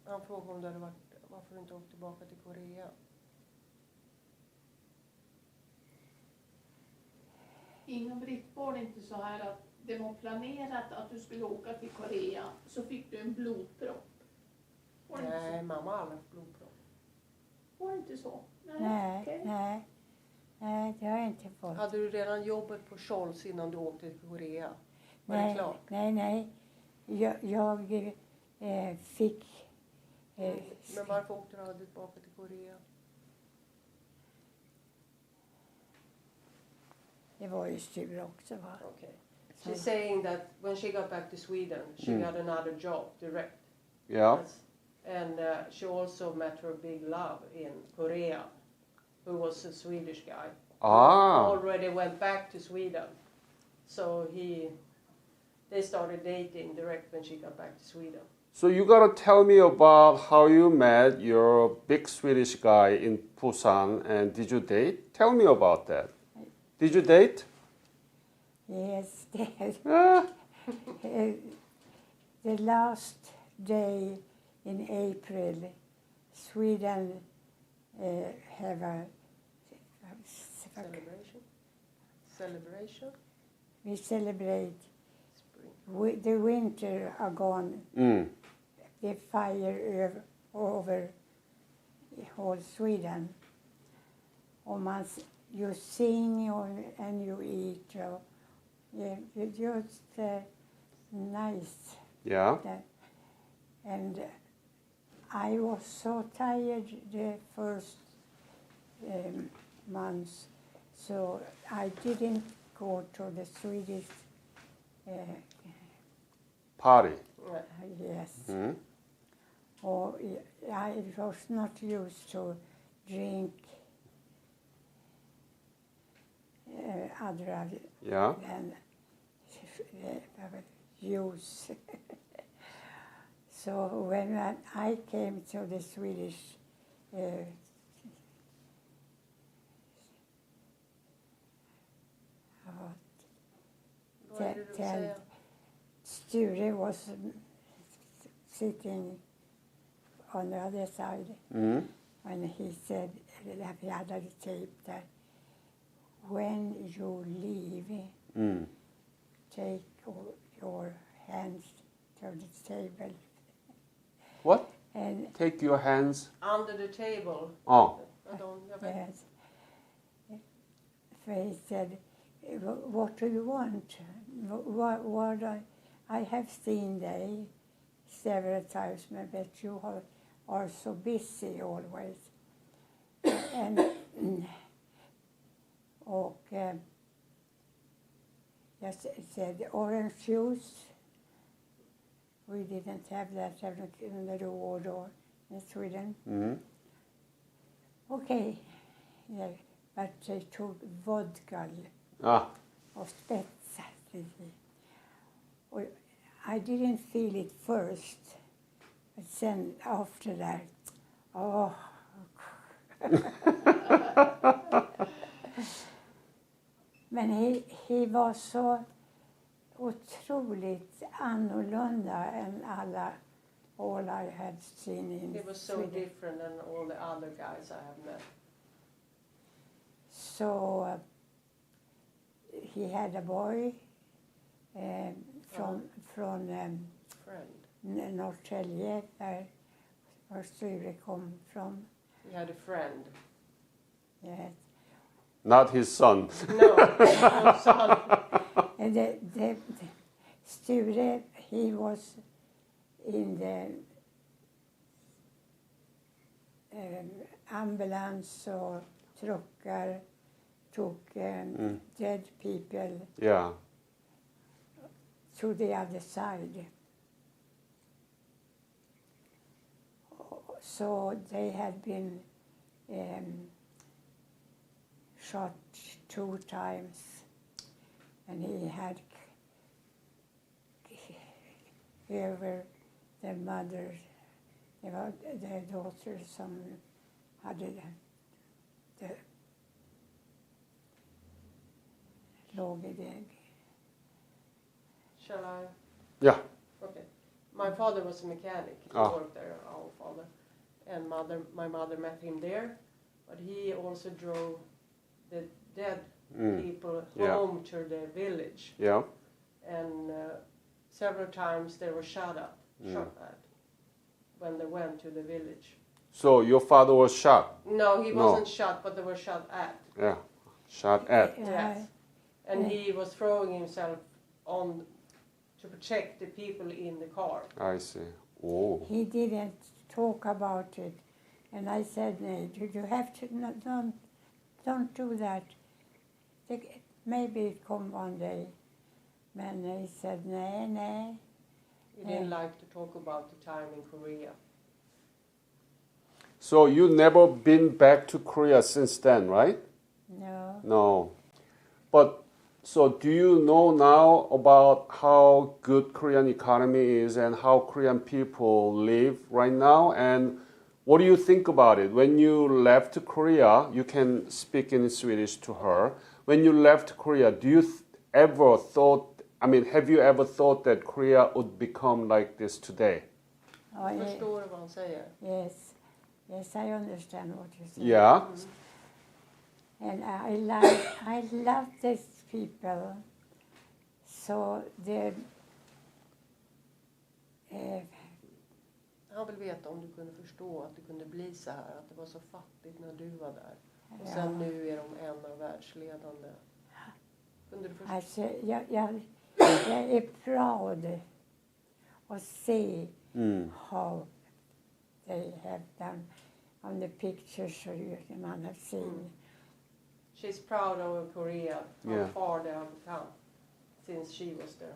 Speaker 3: han frågade om du hade varit, varför du inte åkte tillbaka till Korea.
Speaker 4: Inga-Britt, var det inte så här att det var planerat att du skulle åka till Korea, så fick du en blodpropp? Var det inte
Speaker 3: Nej,
Speaker 4: så?
Speaker 3: mamma har aldrig haft blodpropp.
Speaker 4: Var det inte så?
Speaker 1: Nej,
Speaker 4: okej.
Speaker 1: nej, nej, det har jag inte fått.
Speaker 3: Hade du redan jobbet på Scholz innan du åkte till Korea? Var det
Speaker 1: Nej,
Speaker 3: klart?
Speaker 1: nej. Jag fick...
Speaker 3: Men varför åkte du aldrig tillbaka till Korea?
Speaker 1: Det var ju Sture också, va?
Speaker 3: Okay. She's saying that when she got back to Sweden, she got another job direct.
Speaker 2: Yeah.
Speaker 3: And she also met her big love in Korea, who was a Swedish guy.
Speaker 2: Ah.
Speaker 3: Who already went back to Sweden. So they started dating direct when she got back to Sweden.
Speaker 2: So you gotta tell me about how you met your big Swedish guy in Busan, and did you date? Tell me about that. Did you date?
Speaker 1: Yes, det
Speaker 2: Ah.
Speaker 1: the last day in April, Sweden have a
Speaker 3: Celebration?
Speaker 1: we celebrate
Speaker 3: Spring.
Speaker 1: the winter are gone. The fire over whole Sweden. Och you sing and you eat. It's just nice.
Speaker 2: Yeah.
Speaker 1: And I was so tired the first months, so I didn't go to the Swedish.
Speaker 2: Party.
Speaker 1: Yes.
Speaker 2: Mm.
Speaker 1: Or I was not used to drink other
Speaker 2: Yeah.
Speaker 1: than juice. So when I came to the Swedish
Speaker 3: Vad är det du säger?
Speaker 1: Sture was sitting on the other side, and he said, that we had a tape that when you leave, take your hands to the table.
Speaker 2: What?
Speaker 1: And
Speaker 2: Take your hands.
Speaker 3: Under the table.
Speaker 2: Oh.
Speaker 3: Jag vet.
Speaker 1: yes, so he said, what do you want? What I have seen they several times, but you are so busy always. And och jag said orange juice. We didn't have that in the war in Sweden. Okay, yeah, but they took vodka
Speaker 2: Ah.
Speaker 1: och spetsade it. I didn't feel it first, but then after that, oh. Men he var så otroligt annorlunda än all I had seen in
Speaker 3: He was so
Speaker 1: Sweden.
Speaker 3: different than all the other guys I have met.
Speaker 1: So he had a boy from
Speaker 3: Friend.
Speaker 1: Norrtälje, where Sture come from.
Speaker 3: He had a friend.
Speaker 1: Yes.
Speaker 2: Not his son.
Speaker 3: No, no son.
Speaker 1: And the Sture, he was in the ambulance och truckar took dead people
Speaker 2: Yeah.
Speaker 1: to the other side. So they had been shot 2 times, and he had över their mother, det var their daughter som hade det låg i väg.
Speaker 3: Shall I?
Speaker 2: Yeah.
Speaker 3: Okay. My father was a mechanic. He
Speaker 2: Ah.
Speaker 3: worked there, our father. And my mother met him there. But he also drove the dead people
Speaker 2: Yeah.
Speaker 3: home to the village.
Speaker 2: Yeah.
Speaker 3: And several times they were shot at when they went to the village.
Speaker 2: So your father was shot.
Speaker 3: No, he
Speaker 2: No.
Speaker 3: wasn't shot, but they were shot at.
Speaker 2: Yeah. Shot at.
Speaker 3: Yes. And he was throwing himself on to protect the people in the car.
Speaker 2: I see. Oh.
Speaker 1: He didn't talk about it, and I said, "No, you have to don't do that. Maybe it come one day." And he said, "No."
Speaker 3: He didn't like to talk about the time in Korea.
Speaker 2: So you never been back to Korea since then, right?
Speaker 1: No.
Speaker 2: No. But so do you know now about how good Korean economy is and how Korean people live right now? And what do you think about it? When you left Korea, you can speak in Swedish to her. When you left Korea, do you ever thought, have you ever thought that Korea would become like this today?
Speaker 1: Oh,
Speaker 3: Förstår du vad han säger?
Speaker 1: yes. Yes, I understand what you say.
Speaker 2: Yeah.
Speaker 1: And I love these people. So they're
Speaker 3: Han vill veta om du kunde förstå att det kunde bli så här, att det var så fattigt när du var där. Och
Speaker 1: Ja.
Speaker 3: sen nu är de en av världsledande. Kunde du förstå?
Speaker 1: alltså, jag är proud att se how they have done on the pictures man have seen.
Speaker 3: She's proud of Korea, how
Speaker 2: Yeah.
Speaker 3: far they have come since she was there.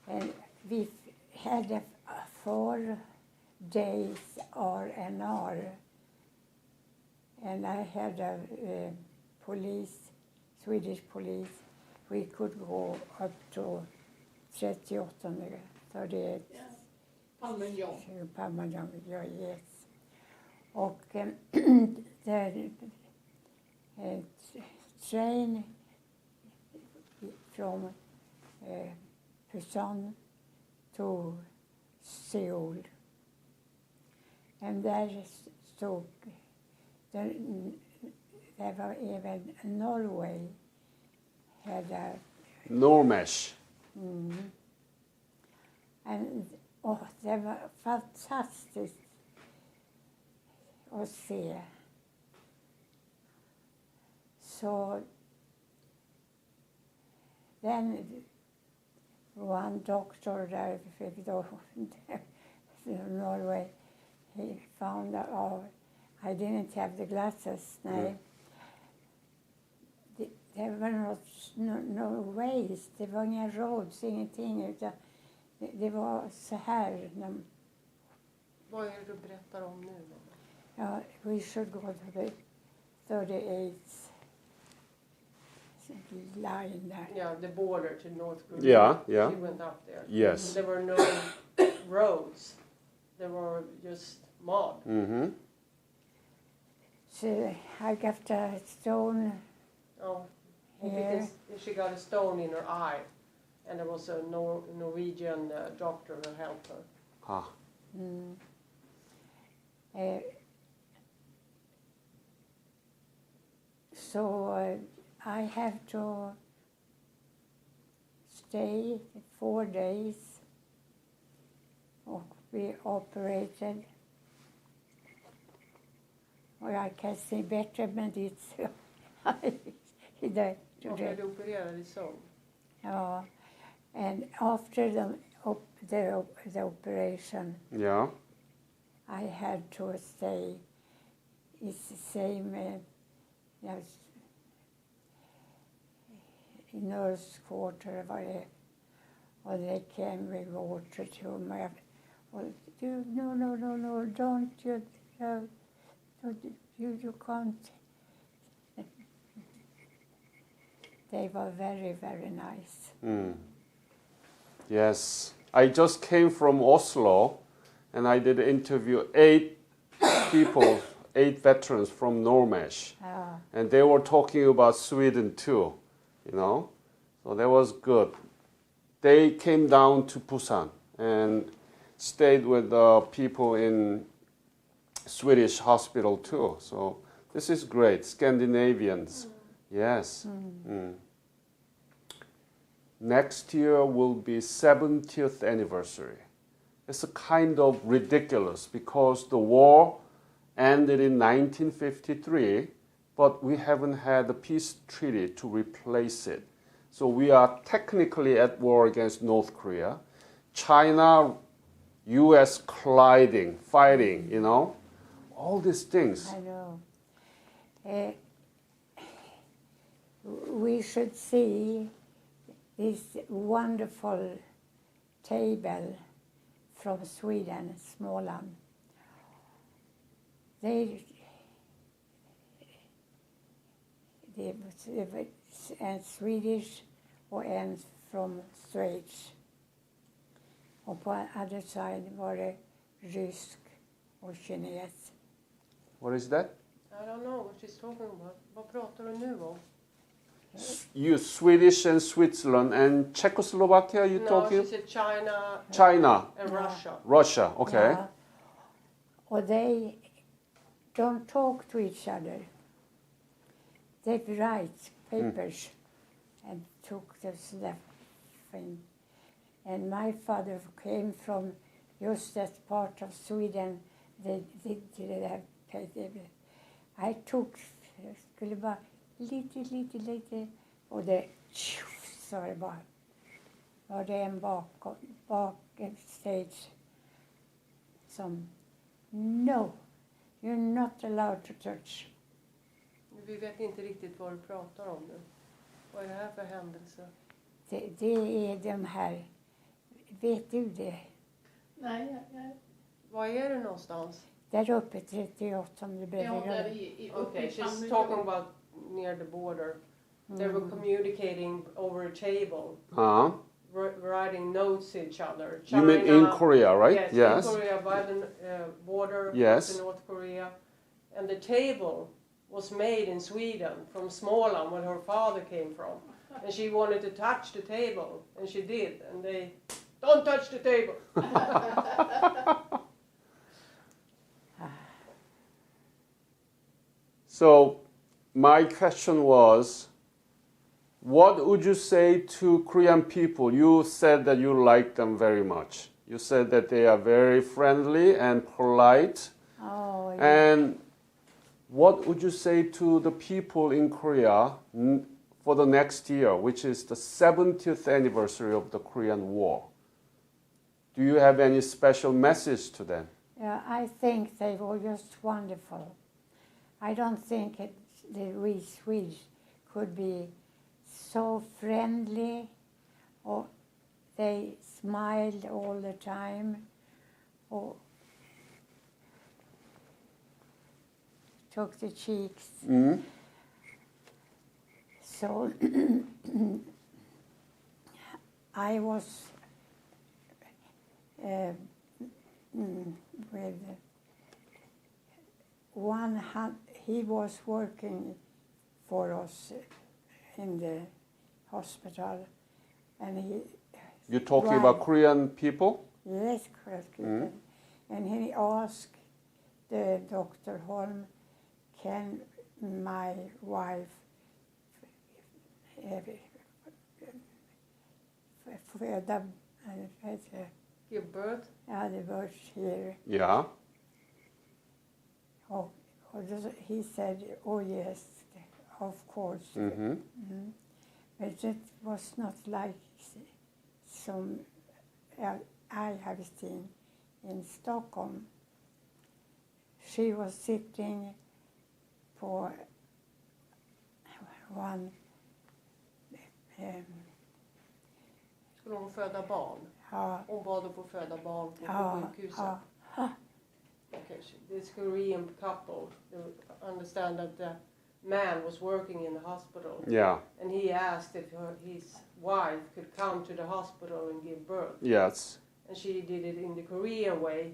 Speaker 1: And we had 4 days R&R, and I had a Swedish police. We could go up to 38, 38. Palmagnon, yes. Och där train from Busan to Seoul. And där stod, där var även Norway had a
Speaker 2: Normesh.
Speaker 1: Det var fantastiskt att se. Så then one doctor there in Norway, he found out I didn't have the glasses. Nej. Det var no ways, det var inga roads, ingenting. Utan det var så här.
Speaker 3: Vad är det du berättar om nu?
Speaker 1: Ja, we should go to the 38th line there.
Speaker 3: Yeah, the border to North Korea.
Speaker 2: Yeah.
Speaker 3: She went up there.
Speaker 2: Yes.
Speaker 3: There were no roads. There were just mud.
Speaker 2: Mm-hmm.
Speaker 1: So I got a stone
Speaker 3: Oh,
Speaker 1: here.
Speaker 3: because she got a stone in her eye, and there was a Norwegian doctor who helped her.
Speaker 2: Ah.
Speaker 1: So I have to stay 4 days och be operated. Och jag kan se bättre med ditt så.
Speaker 3: Och blev opererad i sömn.
Speaker 1: Ja, and after the operation,
Speaker 2: Yeah.
Speaker 1: I had to stay. It's the same nurse quarter var det. Och they came with water to me. Och no, don't you, you can't. They were very, very nice.
Speaker 2: Yes. I just came from Oslo and I did interview 8 people, 8 veterans from Normesh. And they were talking about Sweden too, you know. So that was good. They came down to Busan and stayed with the people in Swedish hospital too. So this is great. Scandinavians. Yes. Next year will be 70th anniversary. It's a kind of ridiculous because the war ended in 1953, but we haven't had a peace treaty to replace it. So we are technically at war against North Korea. China, US colliding, fighting, you know, all these things.
Speaker 1: I know. We should see this wonderful table from Sweden, Småland. They en Swedish och en from Schweiz. Och på andra sidan var det rysk och kines.
Speaker 2: What is that?
Speaker 3: I don't know what she's talking about. Vad pratar du nu om?
Speaker 2: You Swedish and Switzerland and Czechoslovakia. You
Speaker 3: No,
Speaker 2: talking?
Speaker 3: she said China
Speaker 2: China,
Speaker 3: and Russia.
Speaker 2: Russia. Okay.
Speaker 1: Ja. Och they don't talk to each other. They write papers and took the stuff. And my father came from just that part of Sweden. They didn't have paper. I took, skulle bara lite och det så var det bara. Var det en backstage som no, you're not allowed to touch.
Speaker 3: Vi vet inte riktigt vad du pratar om nu. Vad är det här för händelse?
Speaker 1: Det är de här, vet du det?
Speaker 4: Nej.
Speaker 3: Var är du någonstans?
Speaker 1: Där uppe 38 som du behöver
Speaker 4: Ja, där
Speaker 1: göra.
Speaker 4: uppe
Speaker 3: Okay,
Speaker 4: i
Speaker 3: she's
Speaker 4: Hammarby.
Speaker 3: talking about near the border. They were communicating over a table, writing notes to each other.
Speaker 2: You mean in Korea, right?
Speaker 3: Yes,
Speaker 2: Yes.
Speaker 3: in Korea by the border
Speaker 2: Yes.
Speaker 3: to North Korea. And the table was made in Sweden from Småland, where her father came from. And she wanted to touch the table, and she did. And they, don't touch the table.
Speaker 2: So my question was, what would you say to Korean people? You said that you like them very much. You said that they are very friendly and polite.
Speaker 1: Oh, yeah.
Speaker 2: And what would you say to the people in Korea for the next year, which is the 70th anniversary of the Korean War? Do you have any special message to them?
Speaker 1: Yeah, I think they were just wonderful. I don't think we Swedes could be so friendly, or they smiled all the time, or took the cheeks. So I was with one hand. He was working for us in the hospital, and he.
Speaker 2: You're talking
Speaker 1: Right.
Speaker 2: about Korean people?
Speaker 1: Yes, correct. And he asked the Dr. Holm, can my wife föda,
Speaker 3: Give birth.
Speaker 1: ja, the birth here.
Speaker 2: Yeah.
Speaker 1: Oh, he said, oh yes, of course. But it was not like some I have seen in Stockholm. She was sitting for one
Speaker 3: Skulle hon föda barn?
Speaker 1: ja,
Speaker 3: Hon bad att få föda barn på
Speaker 1: ja,
Speaker 3: sjukhuset.
Speaker 1: ja,
Speaker 3: Okay, this Korean couple, they understand that the man was working in the hospital,
Speaker 2: Yeah.
Speaker 3: and he asked if his wife could come to the hospital and give birth.
Speaker 2: Yes.
Speaker 3: And she did it in the Korean way,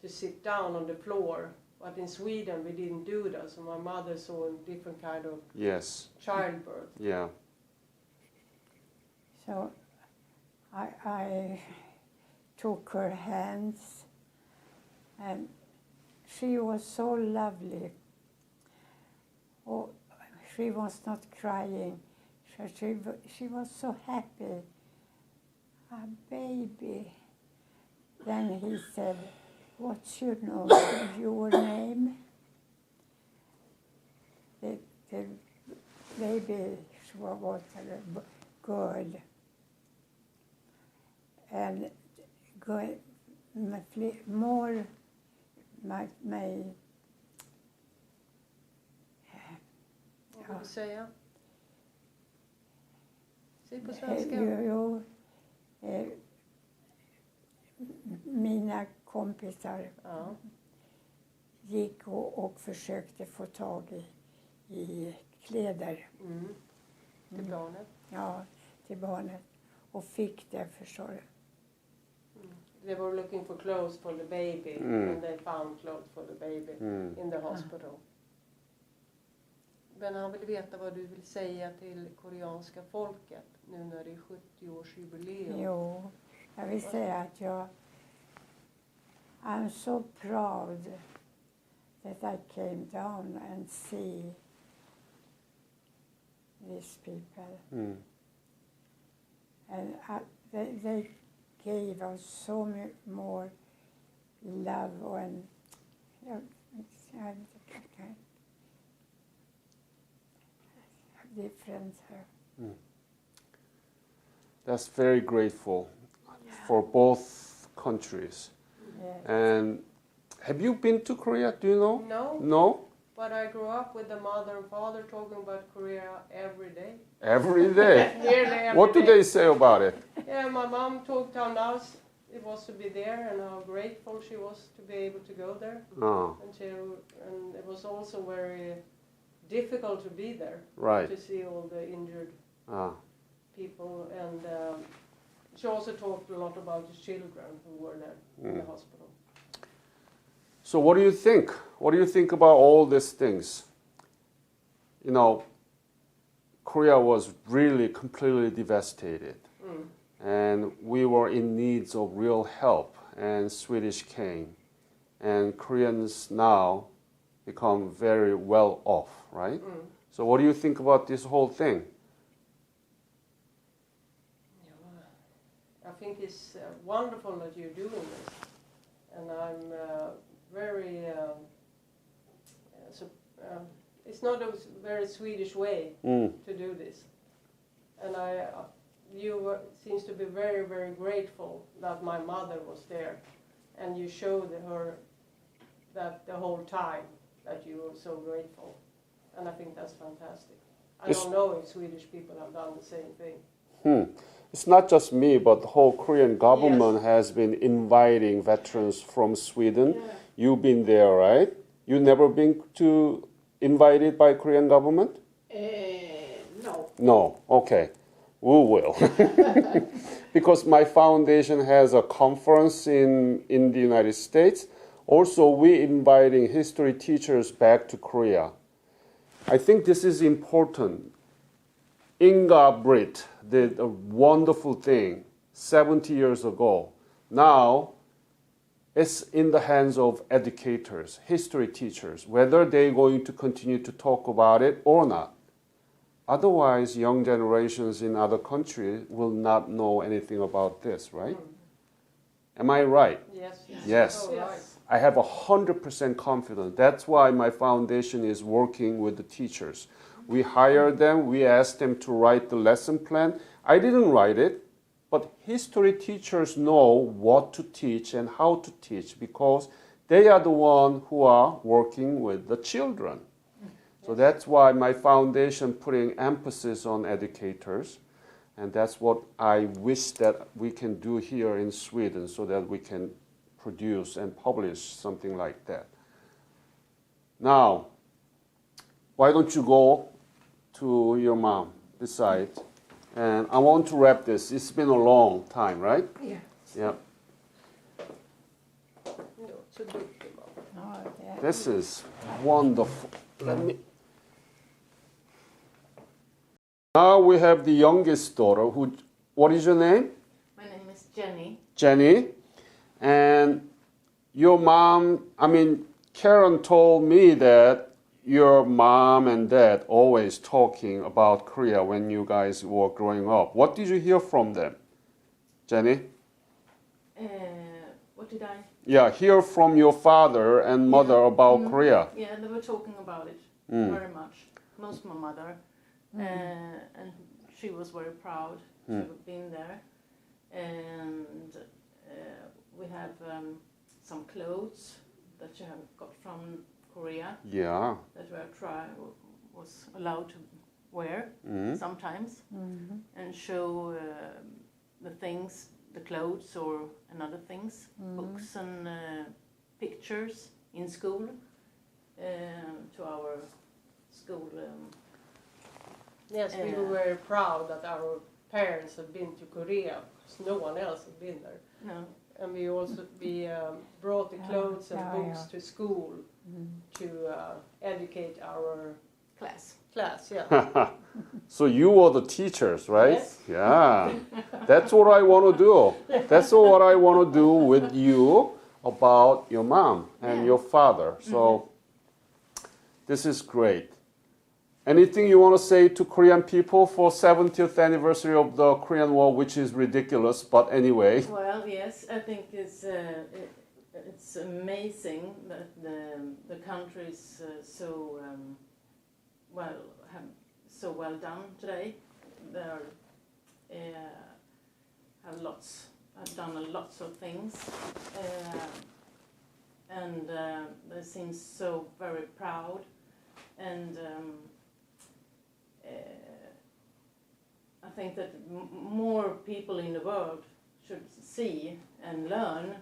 Speaker 3: to sit down on the floor. But in Sweden we didn't do that, so my mother saw a different kind of
Speaker 2: Yes.
Speaker 3: childbirth.
Speaker 2: Yeah.
Speaker 1: so I took her hands, and she was so lovely. Oh, she was not crying. She was so happy. A baby. Then he said, "What's your name?" The baby was good. And good, more my
Speaker 3: Vad vill du säga? Säg på svenska.
Speaker 1: Mina kompisar
Speaker 3: Ja.
Speaker 1: gick och försökte få tag i kläder.
Speaker 3: Till barnet.
Speaker 1: Ja, till barnet. Och fick det, förstår du.
Speaker 3: They were looking for clothes for the baby, and they found clothes for the baby in the hospital. Men han vill veta vad du vill säga till koreanska folket nu när det är 70-årsjubileum.
Speaker 1: Jo, jag vill säga att I'm so proud that I came down and see these people. And they gave us so more love and different.
Speaker 2: That's very grateful for both countries.
Speaker 1: Yes.
Speaker 2: And have you been to Korea? Do you know?
Speaker 3: No,
Speaker 2: No?
Speaker 3: but I grew up with the mother and father talking about Korea every day.
Speaker 2: Every day.
Speaker 3: Nearly every
Speaker 2: What do
Speaker 3: day.
Speaker 2: they say about it?
Speaker 3: Yeah, my mom talked how nice it was to be there and how grateful she was to be able to go there.
Speaker 2: Oh,
Speaker 3: And it was also very difficult to be there,
Speaker 2: right.
Speaker 3: to see all the injured
Speaker 2: Ah,
Speaker 3: people. And she also talked a lot about the children who were there in the hospital.
Speaker 2: so what do you think? What do you think about all these things? You know, Korea was really completely devastated. And we were in needs of real help, and Swedish came. And Koreans now become very well off, right? So what do you think about this whole thing?
Speaker 3: I think it's wonderful that you're doing this. And I'm very... it's not a very Swedish way to do this. And you seems to be very, very grateful that my mother was there, and you showed her that the whole time that you were so grateful, and I think that's fantastic. I don't know if Swedish people have done the same thing.
Speaker 2: It's not just me, but the whole Korean government has been inviting veterans from Sweden.
Speaker 3: Yeah.
Speaker 2: You've been there, right? You never been invited by Korean government?
Speaker 4: No.
Speaker 2: No. Okay. We will. Because my foundation has a conference in the United States. Also, we're inviting history teachers back to Korea. I think this is important. Inga Britt did a wonderful thing 70 years ago. Now, it's in the hands of educators, history teachers, whether they're going to continue to talk about it or not. Otherwise, young generations in other countries will not know anything about this, right? Am I right?
Speaker 3: Yes.
Speaker 2: Yes.
Speaker 3: Oh, right.
Speaker 2: I have 100% confidence. That's why my foundation is working with the teachers. We hire them, we ask them to write the lesson plan. I didn't write it, but history teachers know what to teach and how to teach because they are the ones who are working with the children. So that's why my foundation putting emphasis on educators. And that's what I wish that we can do here in Sweden so that we can produce and publish something like that. Now, why don't you go to your mom, this side, and I want to wrap this. It's been a long time, right?
Speaker 1: Yeah.
Speaker 2: Yeah.
Speaker 3: No, så duktig man.
Speaker 1: No, that,
Speaker 2: This is wonderful. Let me. Now we have the youngest daughter. Who? What is your name?
Speaker 5: My name is Jenny.
Speaker 2: Jenny. And your mom. Karen told me that your mom and dad always talking about Korea when you guys were growing up. What did you hear from them, Jenny?
Speaker 5: What did I?
Speaker 2: Yeah, hear from your father and mother about Korea.
Speaker 5: Yeah, they were talking about it very much. Most my mother, and she was very proud to have been there. And we have some clothes that you have got from Korea
Speaker 2: Yeah.
Speaker 5: that was allowed to wear sometimes and show the things, the clothes or another things, books and pictures in school to our school.
Speaker 3: Yes, we were very proud that our parents had been to Korea because no one else had been there.
Speaker 5: No,
Speaker 3: And we also brought the clothes and books to school to educate our
Speaker 5: class.
Speaker 3: class. Yeah.
Speaker 2: So you were the teachers, right?
Speaker 3: Yes.
Speaker 2: Yeah. That's what I want to do. That's what I want to do with you about your mom and your father. So this is great. Anything you want to say to Korean people for 70th anniversary of the Korean War, which is ridiculous, but anyway.
Speaker 5: Well, yes, I think it's amazing that the country is so well done today. They have done lots of things, and they seem so very proud. And I think that more people in the world should see and learn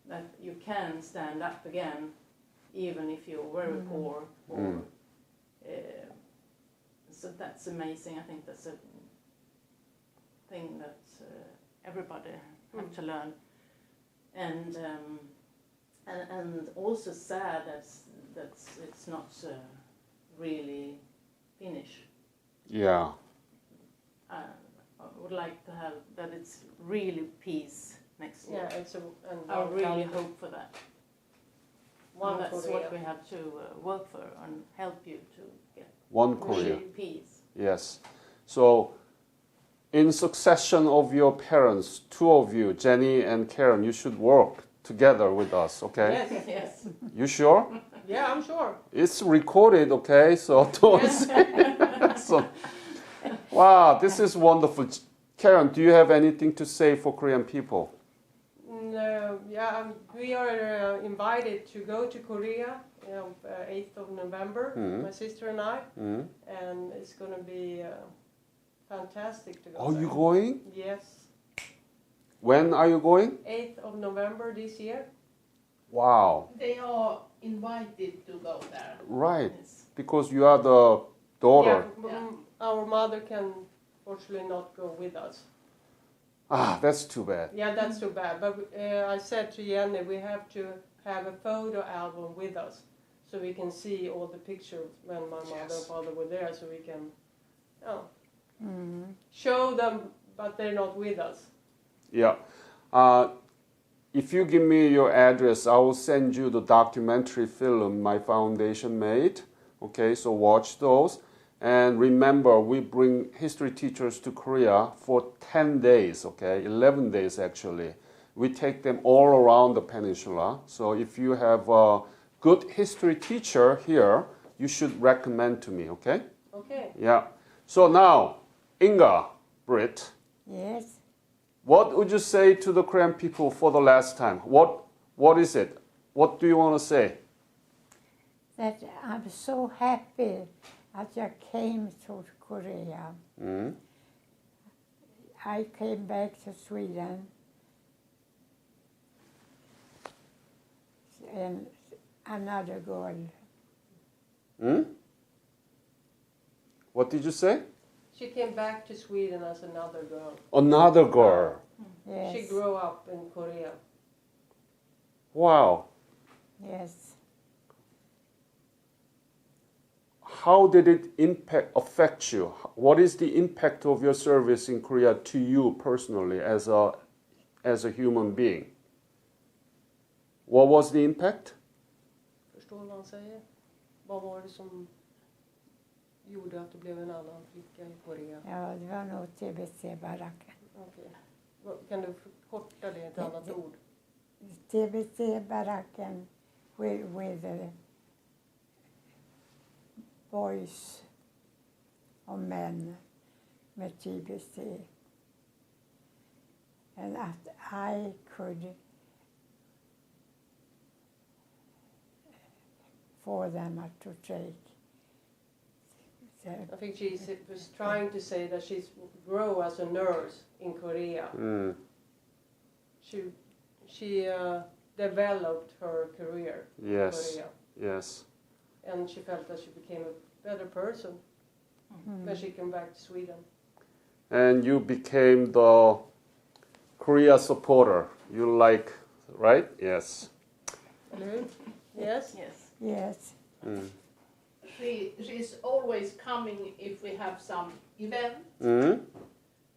Speaker 5: that you can stand up again, even if you're very poor. Or, so that's amazing. I think that's a thing that everybody have to learn, and also sad that it's not really finished.
Speaker 2: Yeah.
Speaker 5: I would like to have that it's really peace next year.
Speaker 3: Yeah, and
Speaker 5: I really hope for that.
Speaker 3: One
Speaker 5: And that's
Speaker 3: Korea.
Speaker 5: what we have to work for and help you to get
Speaker 2: One Korea.
Speaker 5: really peace.
Speaker 2: Yes. So in succession of your parents, two of you, Jenny and Karen, you should work together with us, okay?
Speaker 3: Yes.
Speaker 5: Yes.
Speaker 2: You sure?
Speaker 3: Yeah, I'm sure.
Speaker 2: It's recorded, okay? So don't say. So, wow, this is wonderful. Karen, do you have anything to say for Korean people?
Speaker 3: No, we are invited to go to Korea, 8th of November, my sister and I, and it's going to be fantastic to go
Speaker 2: Are
Speaker 3: there.
Speaker 2: you going?
Speaker 3: Yes,
Speaker 2: When are you going?
Speaker 3: 8th of November this year.
Speaker 2: Wow.
Speaker 4: They are invited to go there.
Speaker 2: Right.
Speaker 5: Yes.
Speaker 2: Because you are the daughter.
Speaker 3: Yeah, our mother can fortunately not go with us.
Speaker 2: Ah, that's too bad.
Speaker 3: Yeah, that's too bad. But I said to Jenny, we have to have a photo album with us so we can see all the pictures when my mother and father were there, so we can show them, but they're not with us.
Speaker 2: Yeah. If you give me your address, I will send you the documentary film my foundation made. Okay, so watch those. And remember, we bring history teachers to Korea for 10 days, okay? 11 days actually. We take them all around the peninsula. So if you have a good history teacher here, you should recommend to me, okay?
Speaker 3: Okay.
Speaker 2: Yeah. So now, Inga, Britt,
Speaker 1: Yes.
Speaker 2: what would you say to the Korean people for the last time? What is it? What do you want to say?
Speaker 1: That I'm so happy that you came to Korea. I came back to Sweden and another girl.
Speaker 2: Hmm? What did you say?
Speaker 3: She came back to Sweden as another girl.
Speaker 2: Another girl.
Speaker 1: Yes.
Speaker 3: She grew up in Korea.
Speaker 2: Wow.
Speaker 1: Yes.
Speaker 2: How did it affect you? What is the impact of your service in Korea to you personally as a human being? What was the impact?
Speaker 3: Förstår du vad han säger? Vad var det som gjorde att du blev en annan flicka i Korea?
Speaker 1: Ja, det var nog TBC-baracken.
Speaker 3: Okej. Kan du förkorta det i ett annat ord?
Speaker 1: TBC-baracken with boys och män med TBC. And that I could for them to take.
Speaker 3: I think she was trying to say that she's grow as a nurse in Korea.
Speaker 2: Mm.
Speaker 3: She developed her career
Speaker 2: Yes.
Speaker 3: in Korea.
Speaker 2: Yes.
Speaker 3: And she felt that she became a better person when she came back to Sweden.
Speaker 2: And you became the Korea supporter. You like, right? Yes.
Speaker 3: Eller hur? Yes?
Speaker 5: Yes.
Speaker 1: Yes.
Speaker 2: Mm.
Speaker 4: She's always coming if we have some event.
Speaker 2: Mm.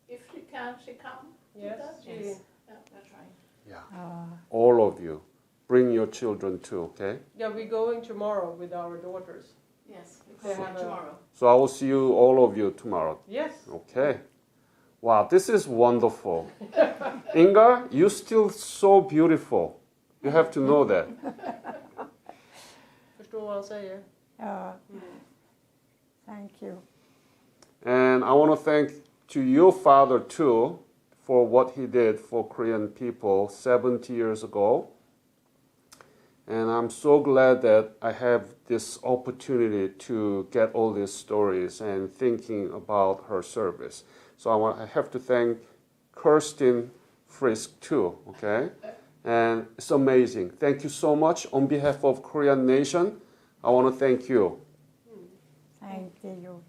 Speaker 4: If she can, she come.
Speaker 3: Yes.
Speaker 4: Yes. Yeah, that's right.
Speaker 2: Yeah. All of you. Bring your children too, okay?
Speaker 3: Yeah, we're going tomorrow with our daughters.
Speaker 5: Yes, we
Speaker 3: They
Speaker 5: come
Speaker 3: have a-
Speaker 5: tomorrow.
Speaker 2: So I will see you, all of you, tomorrow.
Speaker 3: Yes.
Speaker 2: Okay. Wow, this is wonderful. Inga, you're still so beautiful. You have to know that.
Speaker 3: Förstår vad han säger?
Speaker 1: Ja. Thank you.
Speaker 2: And I want to thank to your father too for what he did for Korean people 70 years ago. And I'm so glad that I have this opportunity to get all these stories and thinking about her service. So I have to thank Kirsten Frisk too, okay? And it's amazing. Thank you so much. On behalf of Korean Nation, I want to thank you.
Speaker 1: Thank you.